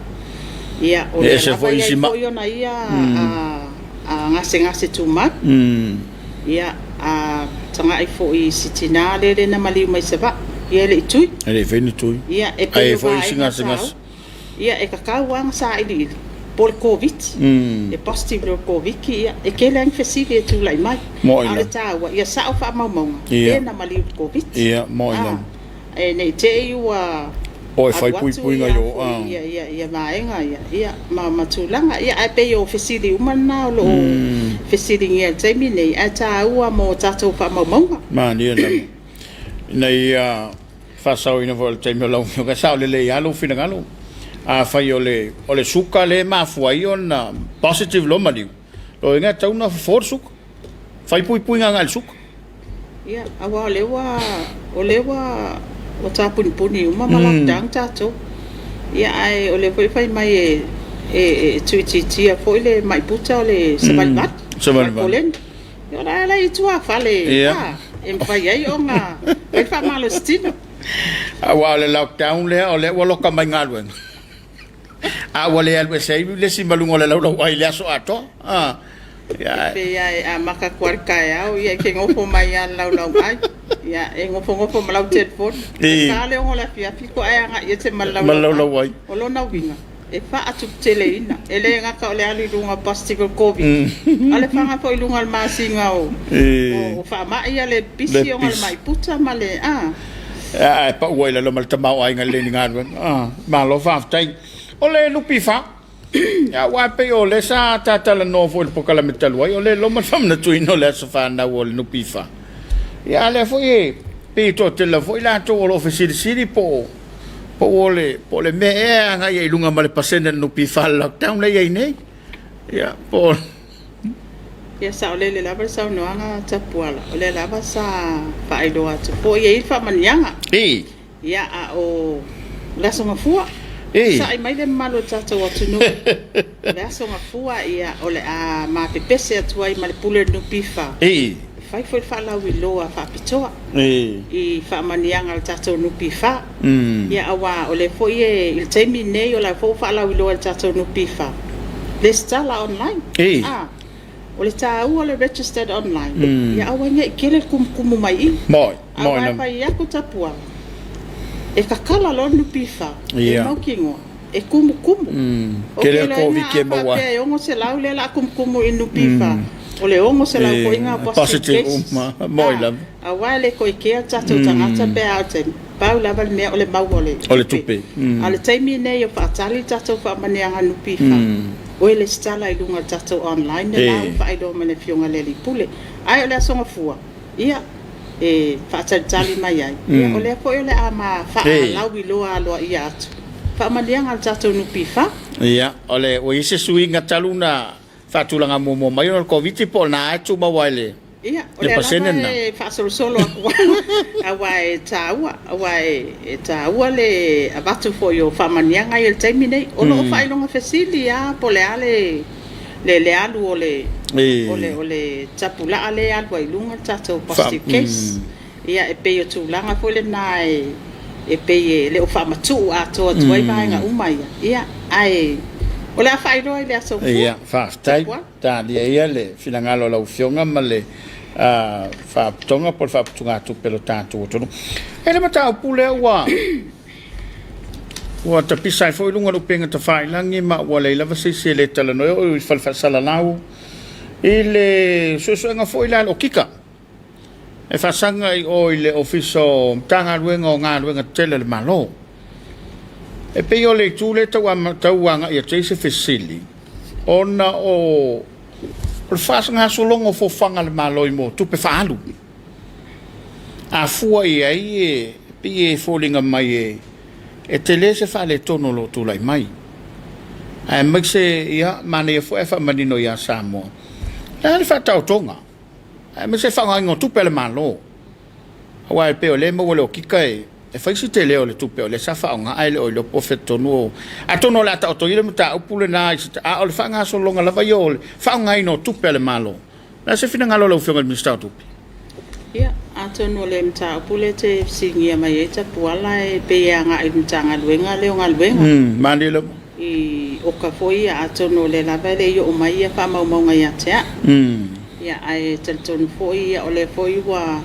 ya o le fa yo na ia ngase tumat ya tanga i foi sitina le na mali mai seba ya le tui ele veni tui ya e pe foi singa ya e kakau wang sa ili por covid e positive por covid ki e ke lang fesile tu lai mai ala ta wa ya sa fa mau e na mali covid mo e nei te you oi fai pui nga yo ya mai nga ya ma tulanga ya e pe yo fesile umana lo fesile ngi te mi nei ata wa mo tato fa mau ma ni nei fa sa ina volte mi lo nga sa le ya lo fina ngalo fai ole suka le ma fuai on positive lo mali lo nga tau na for suka fai pui nga ngal suka ya awa olewa o tapuni uma malak tato ya ai ole fai mai e tuiti foi le mai puta le sabalbat olen yo la itu fale em fai ai onga e fa malostino awa le lockdown le ole walo ka mai ngalwen wale alwe sei le simbalungo le lo ai le so ato ya ya maka kwarka ya o ya ke ngofo mai ya lo ai ya e ngofo malau telefon kale ngo la fia fiko aya nga yete malau wai o lo na winga e fa atu teleina ele nga ka ole ali lunga pastigo covid ale fa nga foi lunga masinga o fa ma ya le pisio ngal mai puta male pa wala lo mal tamau ai ngal le ngal ma lo fa tai ole lupi fa ya wa pe ole sa tata la no fo po kala metal wa ole lo man fam na tu no le so fa na wol lupi fa ya le fo e pe to te la fo la to lo ofisi po le me nga ye lunga male pasende lupi fa lockdown le ye nei ya po ya sa ole le la sa no nga tapuala ole la sa fa ido atu po ye fa manyanga ya o la so mafua sa mai le malo tata watu no la so mafua ia ole ma pepese atu ai male pule no pifa fai foi fa la wiloa fa pitoa i fa manianga tata no pifa ia awa ole foi il temi nei ola fo fa la wiloa tata no pifa le stala online ole ta ole registered online ia awa ngai kele kum mai moi fa ia ko tapua e kakala lo no pifa e mau kingo e kumu kele ko vi ke mawa e ongo se lau le la kumu e no pifa O le ongo se lau koinga positive moila. A wale ko ikea tatu tangata pe a te pau lava me o le mau o le tupe. A le taimi nei o whaatali tatu whaamanianga nupi wha. O le stala i lunga tatu online ne lau whaido mene fionga le li pule. Ai o le asonga fua. Ia whaatali mai ai. Ia o le po o le ama whaalau i loa loa i atu. Whaamanianga tatu nupi wha. Ia o le o ise suinga taluna fatulanga mo mai no Komiti po na tu ba wale. Ia, o le ala fa solo aku. Awai taua le abatu fo yo famanianga il termine. O no fa ilonga fesili ya po le ale le alu o le tapula ale alu ilunga tato positive case. Ia e pe yo tulanga fo le nai e pe le o fa matu ato tuai ba nga umai. Ia ai o le whaero i le aso fua. Ia, whaftai. Tā lia ia le whilangalo lau fionga ma le whaptonga po le whaptunga tupe lo tātu o tonu. E le mata au pule ua. Ua ta pisai fo ilunga rupenga ta whailangi ma ua leila vasisi le talanoe o i whalwhasala lau. I le susuenga fo ila o kika. E whasanga i o i le ofiso mtanga ruenga o ngā ruenga tele le malo. E pe o le tūle tauanga i a teise fesili. Ona o whasanga solongo fo whanga le maloi mo tupe whaalu. A fua i ai e pe e fōlinga mai e te lese whale tono lo tūlai mai. A mai se ia mane e fo e whamanino i a Samoa. Na le whatau tonga. A mai se whanga ingo tupe le malo. Awa e pe o le mo le o kika e faisi te leo le tupe o le safa o nga aile o le profeto nuo. A tono le ata oto ile mta upule na a o le whanga so longa lava yo le whanga ino tupe le malo. Na se fina ngalo le ufionga le minister tupe. Ia, a tono le mta upule te singia mai e tapuala e pe anga i mta ngaluenga leo ngaluenga. Mandi le I o ka foi a tono le lava le yo o mai e wha maunga ia tea. Ia, ai talitonu foi o le foi wa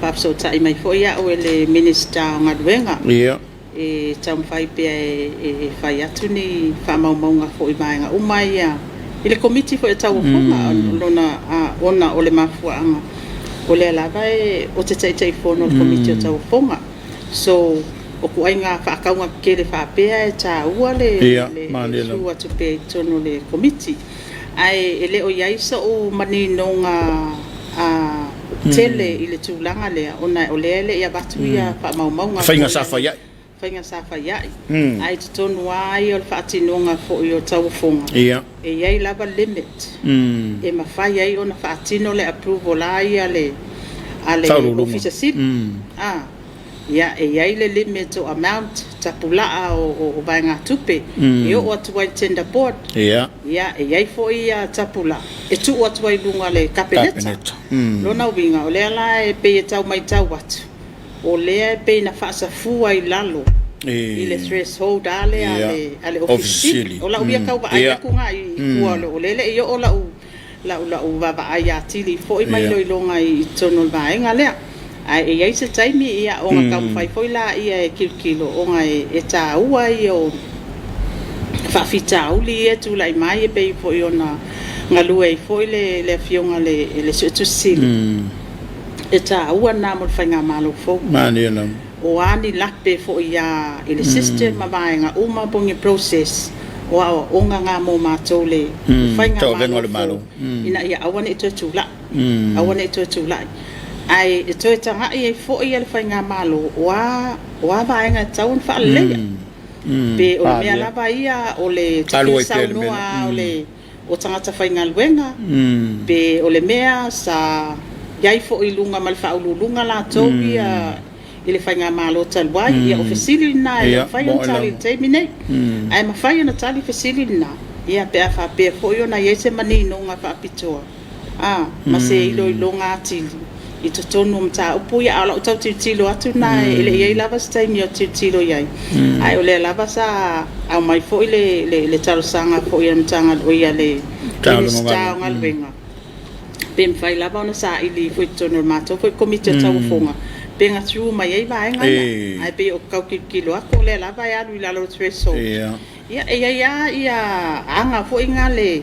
Papso tai mai foi ia o le minister ngaduenga. Ia. E tam fai pe e fai atu ni fa maunga foi mai nga umai ia. Ile komiti foi tau fonga lona ona o le mafuanga. O le lava o te tai fono komiti o tau fonga. So o ku ainga fa kaunga ke le fa pe e ta ua le su atu pe tono le komiti. Ai ele o yaisa o manino nga tele i le tūlanga lea, ona o lea le ia batu ia wha maunga. Whainga safa iai. Whainga safa iai. Ai te tonu ai o le whaatinonga fo i o taufonga. Ia. E iai lava limit. E mawhai ai ona whaatino le approval ai ale officer sit. Ia e iai le limit o amount tapulaa o vaenga tupe. E o atuai tender board. Ia. Ia e iai fo ia tapula. E tu o atuai lunga le kapeleta. Lona winga o lea la e pe e tau mai tau atu. O lea e pe na whaasa fua i lalo. I le threshold ale ofisili. O la uia kau ba aia kunga i ua o lele e o la u vava aia tili fo i mai loilonga i tono vaenga lea. Ai e iai se taimi ia o nga kau fai foi la ia e kilkilo o nga e tā ua i o whawhita uli e tu lai mai e pei foi o na ngalue i foi le fionga le suetu sili. E tā ua nā mo whainga malo fo. Mani anam. O ani lakpe foi ia i le system ma vaenga uma pongi process o nga ngā mō mātou le whainga malo fo. Ina ia awane i tuatu lai. Awane i tuatu lai. Ai e toi tanga i fo i le whainga malo wa vaenga taun whaalea. Pe o mea lava ia o le tiki saunua o tangata whainga luenga. Pe o le mea sa iai fo i lunga mal whaululunga la tau ia i le whainga malo taluai. Ia o fesili na e whainga tali teimi nei. Ai ma whainga tali fesili na. Ia pe a whapea fo i ona iese mani nonga whaapitoa. Ma se ilo ilonga atili. I to tonu mta upu ia ala utau tilo atu na ele iai lava sa taimi o tilo iai. Ai o le lava sa au mai fo i le talosanga fo i mtanga o ia le minister ngaluenga. Pe mwhai lava ona sa ili fo i tonu mato fo i komiti o taufonga. Pe nga through mai ei vaenga ai pe o kau kilo ako le lava ia lui lalo threshold. Ia ia anga fo i nga le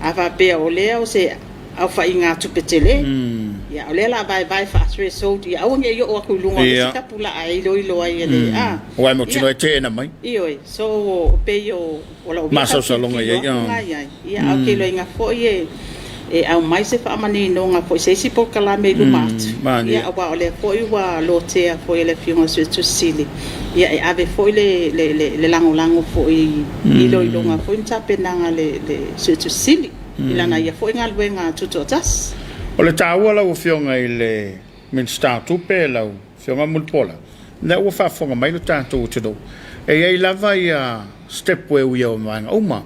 ava pe o lea o se au fa inga tupetele ya ole la vai fa sre so ya au nge yo ku lunga sika pula ai lo ai ele wa mo tino te na mai io so pe yo ola o ma so longa ya ya au ke lo inga fo ye au mai se fa mani no nga fo se si po kala me lu mat ya wa ole fo i wa lo te fo ele fiona so to sili ya ave fo le lango fo i lo nga fo nta penanga le so to sili ilana ia fo inga luenga tutotas ole taua la fionga ile min start tupe la fionga mulpola na u fa fonga mai lo tanto tudo e lava ia step where we are manga uma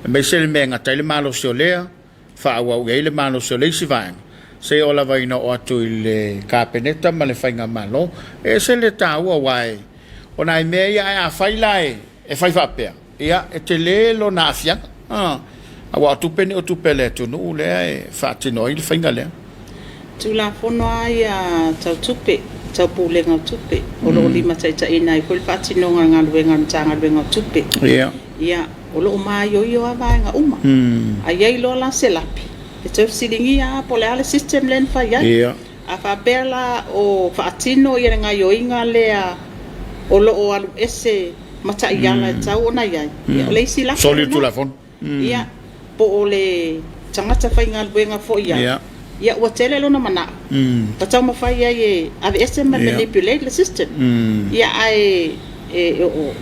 me sel menga tele malo solea fa wa ile malo sole si va se ola va ina o atu ile kapeneta male fainga malo e se le taua wai ona me ia fai lai e fai fa pe ia e tele lo na afia awa tupe ni o tupe le tu no le fa tino il fainga le tu la fono ai tau tupe tau pule nga tupe o lo lima tai ina i kol fa tino nga luenga tanga luenga tupe ia o lo mai yo ava nga uma ai lo la selapi e tau silingi a pole ale system len fa ia a fa bela o fa tino ia nga yo inga le o lo o alu ese mata ia la tau ona ia o le sila soli tu la fon ia po ole tangata fainga luenga fo ia ia wa tele lo na mana patau mafai ai ave ese manipulate the system ia ai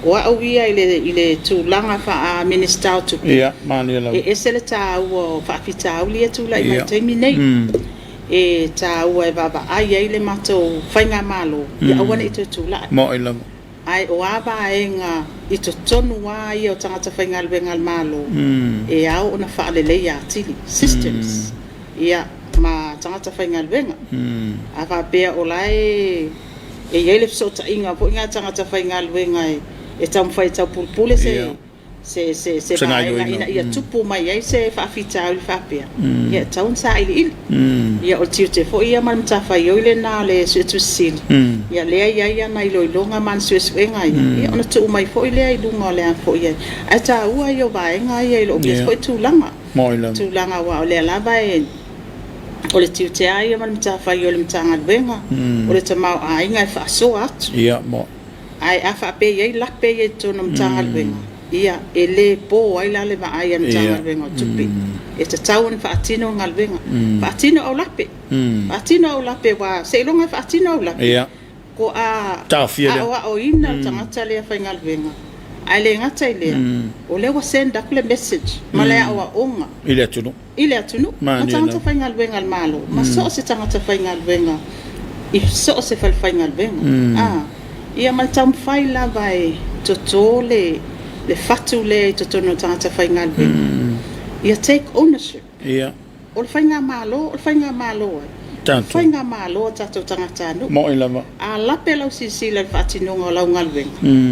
o au ia ile tu langa fa minister tu ia mani la ese le ta o fa fita o le tu la i terminate e ta o baba ai ile mato fainga malo ia wana itu tu la mo ila ai o aba enga ito tonu wa ia o tangata faingal bengal malo e au na fa le ya tili systems ia ma tangata faingal benga ava pe o lai e ele so ta inga po inga tangata faingal benga e tam fai ta pulpule se ba ina ia tupu mai ai se fa fita al fa pe ia taun sa il ia o tiute fo ia man ta fa yo ile na le se tu sil ia le ia na ilo longa man se enga ia ona tu mai fo ile i lunga le fo ia ata ua yo ba enga ia lo ke fo tu langa tu langa wa le la ba o le tiute ai man ta fa yo le tanga benga o le tama ai nga fa so at ia mo ai afa pe ia la pe ia tu no tanga benga ia ele po ai la le va ai an tanga benga tupi e te tauan fa atino ngalbenga fa atino au lape atino au lape wa se longa fa atino au lape ia ko a ta fiele o ina tangata le fa ngalbenga ai le ngata ile o le wa send a message mala wa onga ile atunu tangata fa ngalbenga malo ma so se tangata fa ngalbenga i so se fa ngalbenga ia mal tam fai la vai totole le fatu le totono tangata fainga le ia take ownership ia o fainga malo tanto fainga malo tato tangata no mo ilama a la pelo si le fatino ngola ngalwen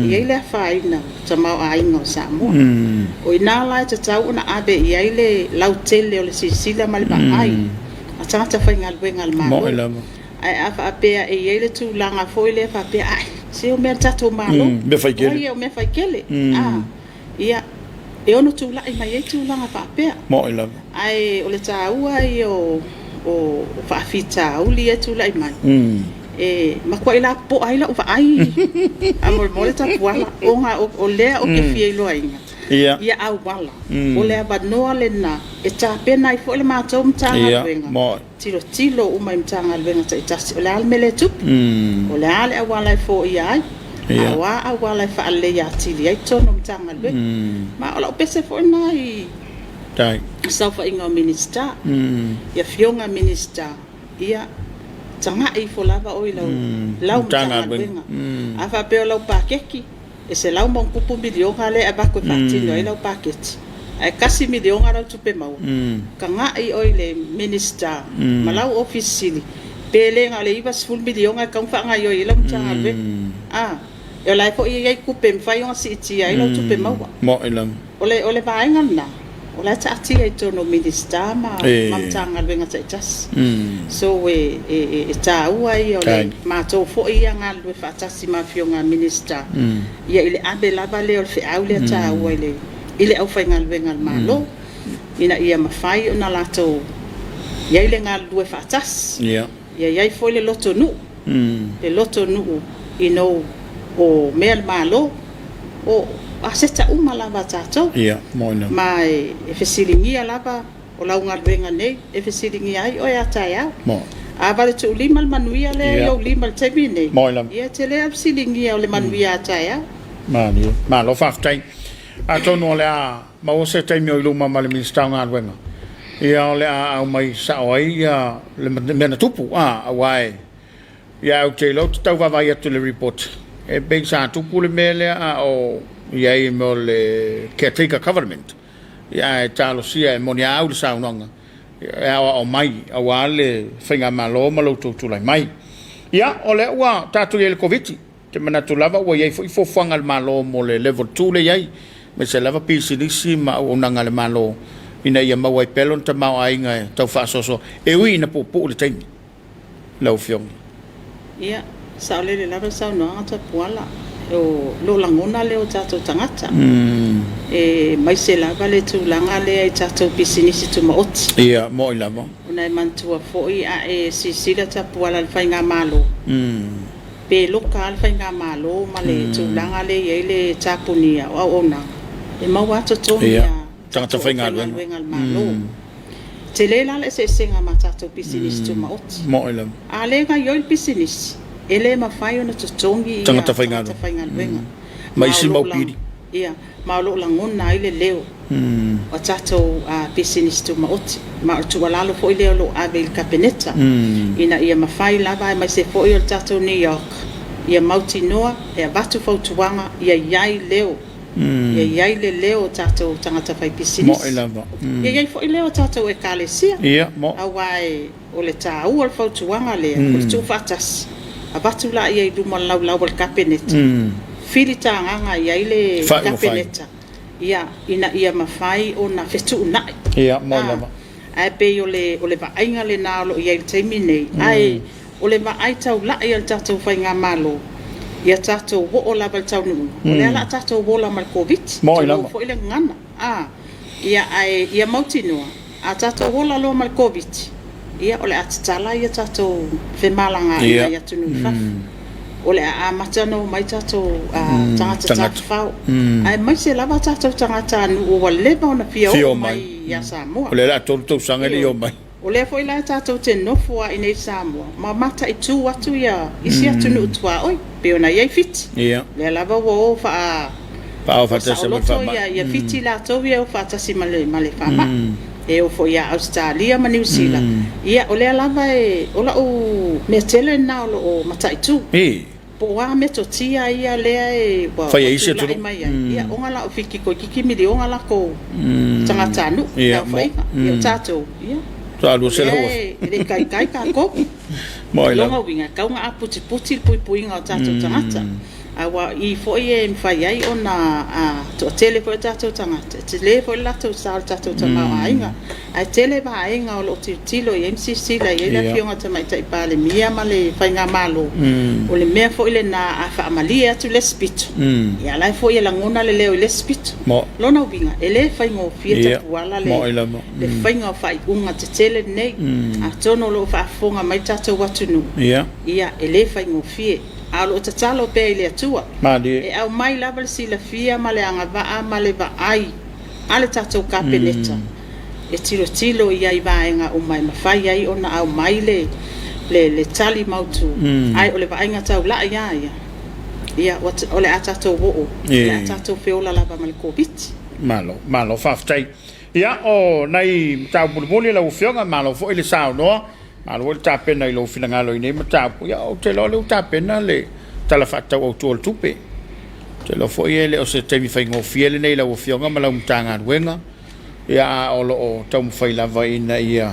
ia ile faina tama ainga Samoa o ina la tau na abe ia ile lautele o le si la malba ai a tangata fainga le ngal malo mo ilama ai afa apea e ile tu langa foile fa pe ai se o me tato malo me fai kele ia e ono tu la mai tu langa fa pe mo ila ai o le taua o fa fita o li tu la mai e ma kwa ila po ai la fa ai amor mole ta wala o le o ke fie lo ai ia au wala o le ba no le na e ta pena i fo le ma tom tanga venga tilo o mai tanga venga ta o le al mele tup o le al e wala fo ia awa wala fa le ya tili ai tono tanga venga ma o pese fo nai tai sa fa inga minister ia fionga minister ia tanga i fo lava o lau tanga venga afa pe lau pakeki e se lau mon kupu milionga le abako fatino e lau paketi ai kasi milionga lau tupe mau kanga i oile minister malau officially pele ngale ibas full milionga kang fa nga yo ila mtanga be yo lai ko i kupe mfai on city ai lau tupe mau mo ilam ole vainga na ola ta ati ai tono minister ma mamtanga be ngata itas so e ta uai ole ma to fo ia ngal we fa tasi ma fionga minister ia ile abe la vale o fe aule ta uai le ile au fa ngal be ngal malo ina ia ma fai ona la to Iai le ngā lue whaatas. Ia. Ia iai foi le loto nu. Le loto nu I no o mea le malo. O aseta uma lava tātou. Ia, moina. Mai e whesiringia lava o lau ngā ruenga nei. E whesiringia ai o e atai au. Mo. A vale tu lima le manuia le o lima le temi nei. Moina. Ia te le whesiringia o le manuia atai au. Mani, malo whaftai. A tonu le a mau se taimi o iluma ma le ministau ngā ruenga. Ia o le a au mai sao ai ia le mena tupu a wai. Ia au te lau te tau wawai atu le report. E big sa tupu le mele a o ia I mo le caretaker government. Ia e talo sia e moni au le sao nonga. Ia o mai a wale whainga malo malo tulai mai. Ia o le ua tatu le COVID. Te mana tu lava ua iai fo fanga le malo mo le level 2 le iai. Me se lava pisinisi ma o nanga le malo. Ina ia mawai pelon ta mau ainga tau whaasoso. E ui ina pupu le taimi. Lau fiong. Ia, sao le lava sao noanga ta puala. O lo langona le o tatou tangata. E mai se lava le tūlanga le ai tatou pisinisi tu maoti. Ia, mo I lava. Una e mantua foi a e sisila ta puala le whainga malo. Pe loka al whainga malo ma le tūlanga le iei le tapunia o ona. E mau ato tonia. Tangata whainga malo. Te le la le se senga ma tatou pisinisi tu maoti. Mo I lava. A le ga yoi pisinisi. Ele ma fai ona tutongi tangata whainga luenga. Ma isi mau piri. Ia, ma lo langona ai le leo. O tatou business tu maoti. Ma tu walalo fo ile lo ave il capeneta. Ina ia ma fai lava mai se fo il tatou New York. Ia mauti noa e batu fo tuanga ia iai leo. Ia iai le leo tatou tangata fai business. Mo I lava. Ia iai fo ile o tatou e kalesia. Ia, mo. Awai o le tau al fo tuanga le. O le tu fatas. A batu la ia I duma lau al capeneta. Fili tanganga ia I le capeneta. Ia ina ia mafai o na fetu nai. Ia, mo lava. Ai pe o le vainga le na lo ia I taimi nei. Ai o le vai tau la ia tatou whainga malo. Ia tatou wo o lava tau nu. O le ala tatou wo la mal COVID. Mo lava. Fo ile ngana. Ia ai ia mauti noa. A tatou wo la lo mal COVID. Ia ole atatala ia tatou whemalanga ia tunu I whaf. Ole a matano mai tatou tangata whau. Ai mai se lava tatou tangata anu o waleba ona pia o mai ia Samoa. Ole la tolu sangeli o mai. Ole foi la tatou te nofua I nei Samoa. Ma mata I tu atu ia isi atunu utua oi. Pe ona iai fiti. Ia. Le lava wo o wha Pao fatasi mai whama. Ia fiti la tau ia o fatasi male whama. E o fo ia Australia ma New Zealand. Ia o le lava e ola o me tele na o matai tu. Po wa me to tia ia le e wa. Fa ia tu. Ia o ngala o fiki ko kiki mi o ngala ko. Tanga tanu. Ia fa ia tato. Ia. Talu se la. Le kai ka ko. Moi la. Longa winga ka nga aputi pui nga tato tangata. Awa I fo ia mfai ai ona to tele fo tatou tangata tele fo la to sal tatou tangata ainga ai tele ba ainga o lo tilo I MCC la ia fionga tamai tai pale mia male fainga malo o le mea fo ile na fa amalia tu le spit ia la fo ia langona le leo le spit lona winga ele faingo fieta wala le fainga fai unga tele nei a tono lo fa fonga mai tatou watunu ia ele faingo fie alo tatalo pe ile atua e au mai lava si la fia male anga va male va ai ale tatou kapeneta e tilo ia I vaenga o mai mafai ai ona au mai le tali mautu ai ole vaenga tau la ia wat ole atatou wo ia atatou feola lava male COVID malo faftai ia o nai tau bulbuli la ufionga malo fo ile sao no malo ta pena I lo finanga lo nei mata ya o te lo ta pena le tala fatta o tol tupe te lo fo ele o se te mi fai ngo fiele nei la ufionga mala umtanga wenga ya o lo o tam fai la vai na ia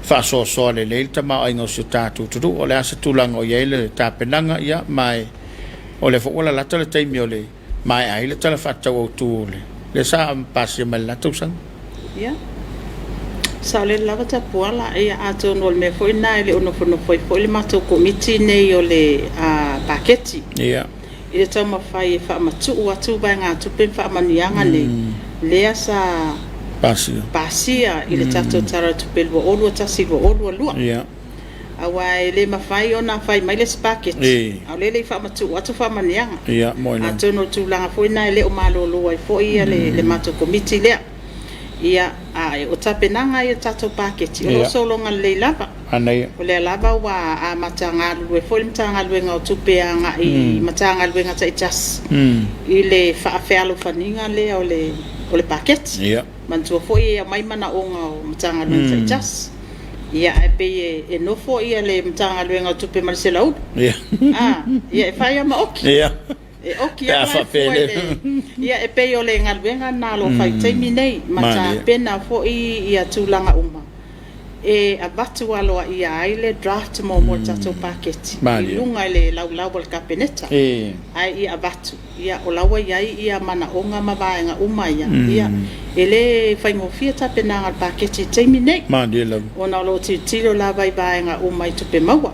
fa so le tama ai ngo se tatu tu o le asa tulango yele ta penanga ia mai o le fo ola la tala te mi ole mai ai le tala fatta o tu le sa pasi mala tu sang ia Sale lava ta puala e ato no me foi na ele ono foi le mato komiti nei o le paketi. Ia. Ile tama fai fa matu atu ba nga tu pe fa manianga nei. Le asa pasia i le tatou tara tupelu o olua tasi lo olua lua awa le mafai ona fai mai le packet au le whamatu atu whamanianga atono tūlanga foi nai le o malolo ai foi ia le mato komiti lea ia o tapenanga ia tatou packet o solonga le lava o le lava wa a matangalu e foi matangalu e ngau tupeanga i matangalu e ngata i jas i le whaafealo whaninga le o le packet mantua foi ia mai mana o ngau matangalu e ngata i jas ia e pe e no fo ia le mtanga luenga tupe marsela u ia e fai ama oki e oki ia fa pele ia e pe o le ngaluenga na lo fai taimi nei mata pena fo ia tulanga uma e abatu alo ia ai draft mo mo tato packet i lunga le lau bol kapeneta ai ia abatu ia o lawa ia mana onga mavaenga uma ia ele fai ngofia tapena al packet taimi nei ona lo tilo la vaenga uma i tupe maua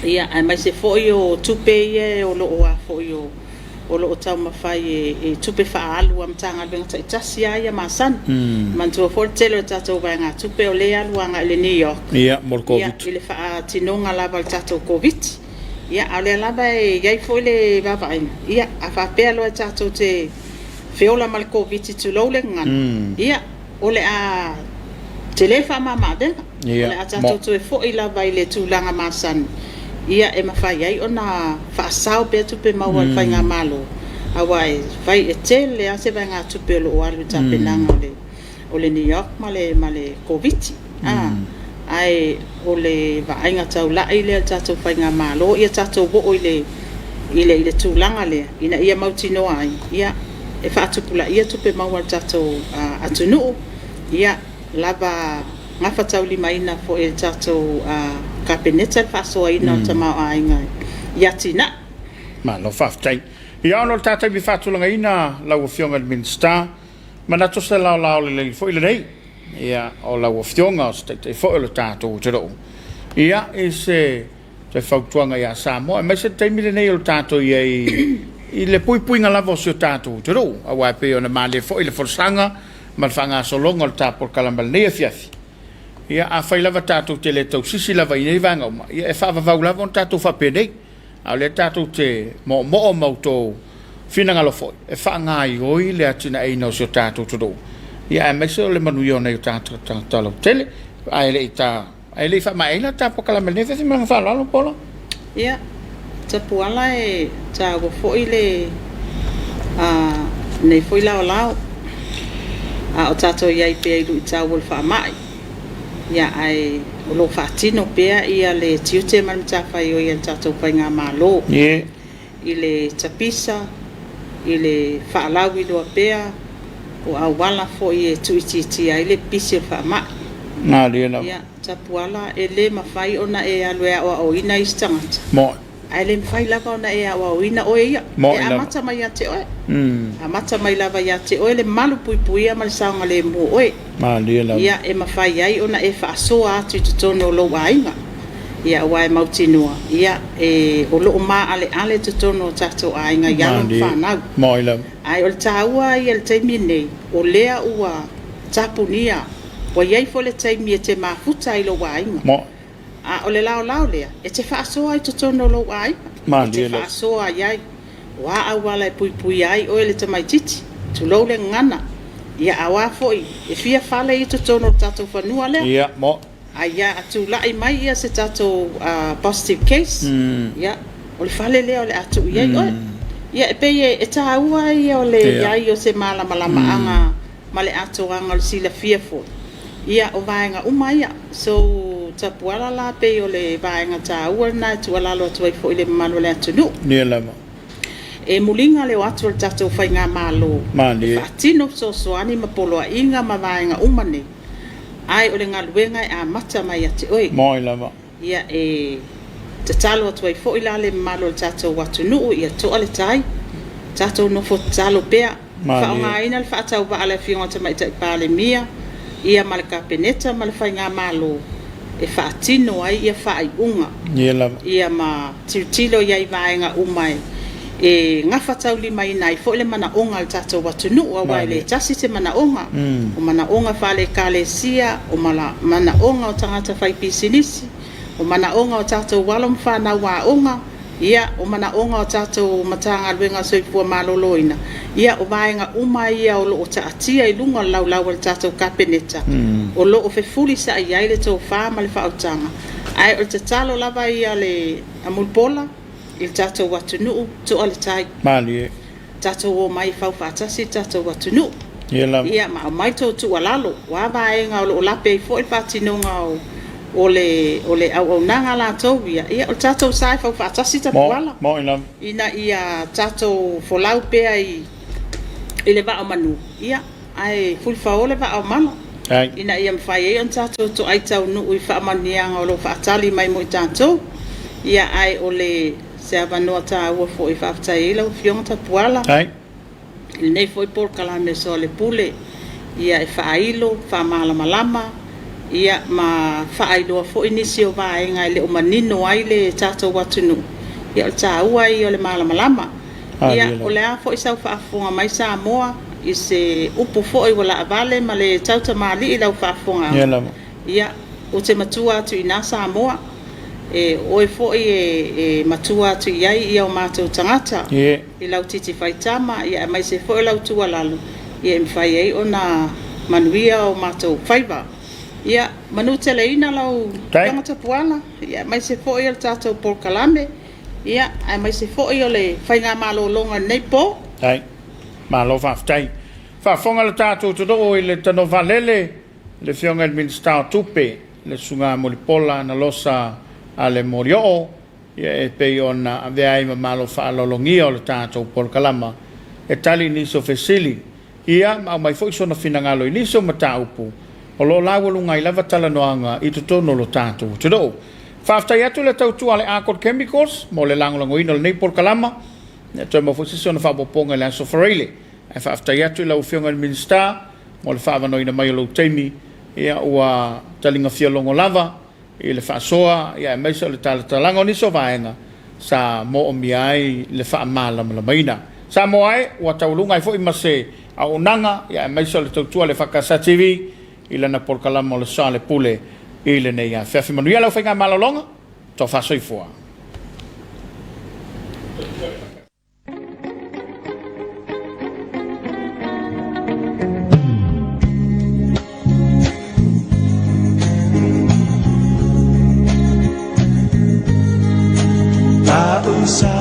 ia ai mai se fo io tupe ia o lo o fo io o lo tau mafai e tupe faalu am tanga benga tasia ia masan mantua fortelo tato vaenga tupe o le aluanga le New York ia mol covid ile fa tinonga lava tato covid ia ale lava e ia foi le baba ia afa pelo tato te feola mal covid tu lo le ngan ia ole a telefa mama de ole a tato te fo ila vai le tulanga masan ia e mafai ai ona fa sao pe tu pe mau al fai ngamalo awai fai e tele ase vai nga tu pe lo alu tapenanga ole New York male covid ai ole vai nga tau la ile tatu fai ngamalo ia tatu bo ile tulanga le ina ia mautino ai ia e fa tu pula ia tu pe mau al tatu atunu ia lava ngafa tau lima ina fo e tatu kapeneta faso ina tama ainga yatina ma no faftai ia no tata bi fatu langa ina la ofionga minister mana to se la le fo ile nei ia o la ofionga state fo le tato tro ia ese te fautuanga ia Samoa ma se te mile nei o tato ia i le pui nga la vosio tato tro awa pe ona male fo ile fo sanga ma fanga so longo tapo kalambal nei fiafi ia a fai lava tatou te le tau sisi lava inei vanga uma ia e whaavavau lava on tatou whapene au le tatou te mo o mautou whina ngalo foi e whaangai oi le atina eina o sio tatou todo ia e meso le manu iona i tatou talau tele ai le wha maela tapo kalama nefe si mga whalalo pola ia tapu ala e tago foi le nei foi lao o tatou iai pe ilu i tau wal wha mai ia ai o lo fatino pea ia le tiute man tafai o ia tatou fainga malo i le tapisa i le faalawi lo pea o awala fo i tuititi ai le pisi fa ma ia tapuala ele mafai ona e alwe o ina istangata mo ai le mafai lava ona e o ina o ia e amata mai ate o amata mai lava ia te o le malu pui mal sanga le mo o ia e mafai ai ona e fa so atu tono lo wainga ia wai mautinua ia e o lo ma ale tono tato ainga ia no fa na mo ila ai o taua ia le taimine o lea ua tapunia o iai fo le taimi te mafuta i lo wainga mo o le lao lea e te fa so ai tono lo wainga te fa so ai wa awala pui ai o le tamaititi tu lo le ngana ia awa foi e fia fale i tono tato fanua le ia mo aia atu lai mai ia se tato positive case ia o le fale le o le atu ia ia pe e taua ia o le ia o se malama anga male atu anga sila fia fo ia o vaenga umaia so tapuala la pe o le vaenga taua na tu ala lo tu fo ile malo le atu no ni lama e mulinga le watu tato fainga malo fatino so ani mapolo inga mavaenga umane ai o le ngaluenga a mata mai ate oi moi lava ia e te talo atu ai fo ila le malo tato watu nuu ia to ale tai tato no fo talo pea fa nga ina le fata u ala finga te mai te pale mia ia malka peneta mal fainga malo e fatino ai ia fa ai unga ia lava ia ma tilo ia vaenga umai e ngafa tau li mai nai fo le mana onga le tatou watunu ua wai le tasi te mana onga o mana onga fale kalesia o mana onga o tangata fai pisinisi o mana onga o tatou walo mwhana wa onga ia o mana onga o tatou matanga luenga soifua maloloina ia o vaenga uma ia o lo o taatia i lunga laulau le tatou kapeneta o lo o fefuli sa ia i le tau wha ma le whaotanga ai o te talo lava ia le amulpola il tatou watunu to ale tai mali tatou o mai fau fatasi tatou watunu ia ma mai to tu alalo wa vaenga o lo lape i fo i fatinonga o le au nanga la to ia o tatou sai fau fatasi ta wala mo ina ia tatou folau pe ai ile va o manu ia ai ful faole va o mano ina ia mfai on tatou to ai tau nu i fa manianga o lo fatali mai mo tatou ia ai ole se avanoa ta ua fo i whaftai ila uwhionga ta puala. Nei fo i por kalame Soalepule. Ia e whailo, whamalamalama. Ia ma whailoa fo i nisi o vaenga ile o manino ai le tatou watunu. Ia o ta ua i o le malamalama. Ia o le a fo i sau whaafonga mai Samoa. I se upu fo i wala avale ma le tauta maali i lau whaafonga. Ia o te matua atu i nā Samoa. Oe foi e matua tu iai ia o mātou tangata i lau titi whaitama ia mai se foi lau tua lalo ia mwhai ei o na manuia o mātou whaiva ia manu teleina lau tangata puana ia mai se foi o tātou porkalame ia mai se foi o le whainga malo longa nei po malo whaftai whafonga le tātou tudo i le tano valele le whionga administrao tupe le sunga molipola na losa ale morio ia e pe ona avea i malo fa lolongia o le tātou porkalama e tali niso fesili ia ma mai foi sona finangalo niso mataupu o lo lawalunga i lava talanoanga i totono lo tātou tudo faftai atu le tautu ale Accord Chemicals mo le langolango ino le nei porkalama ne toi mo foi sona fa boponga le aso farele e faftai atu la ufionga il minister mo le fa vano ina mai lo teimi ia ua talinga fialongo lava i le whaasoa, ia e meisa le talatalanga o niso vaenga sa mo o miai le whaamala la maina. Sa mo ai, ua taulunga i fo i mase a unanga, ia e meisa le tautua le whakasativi i le na porkalama o le Soalepule i le nei a whiawhi manuia lau whainga malalonga, to whasoifua. Inside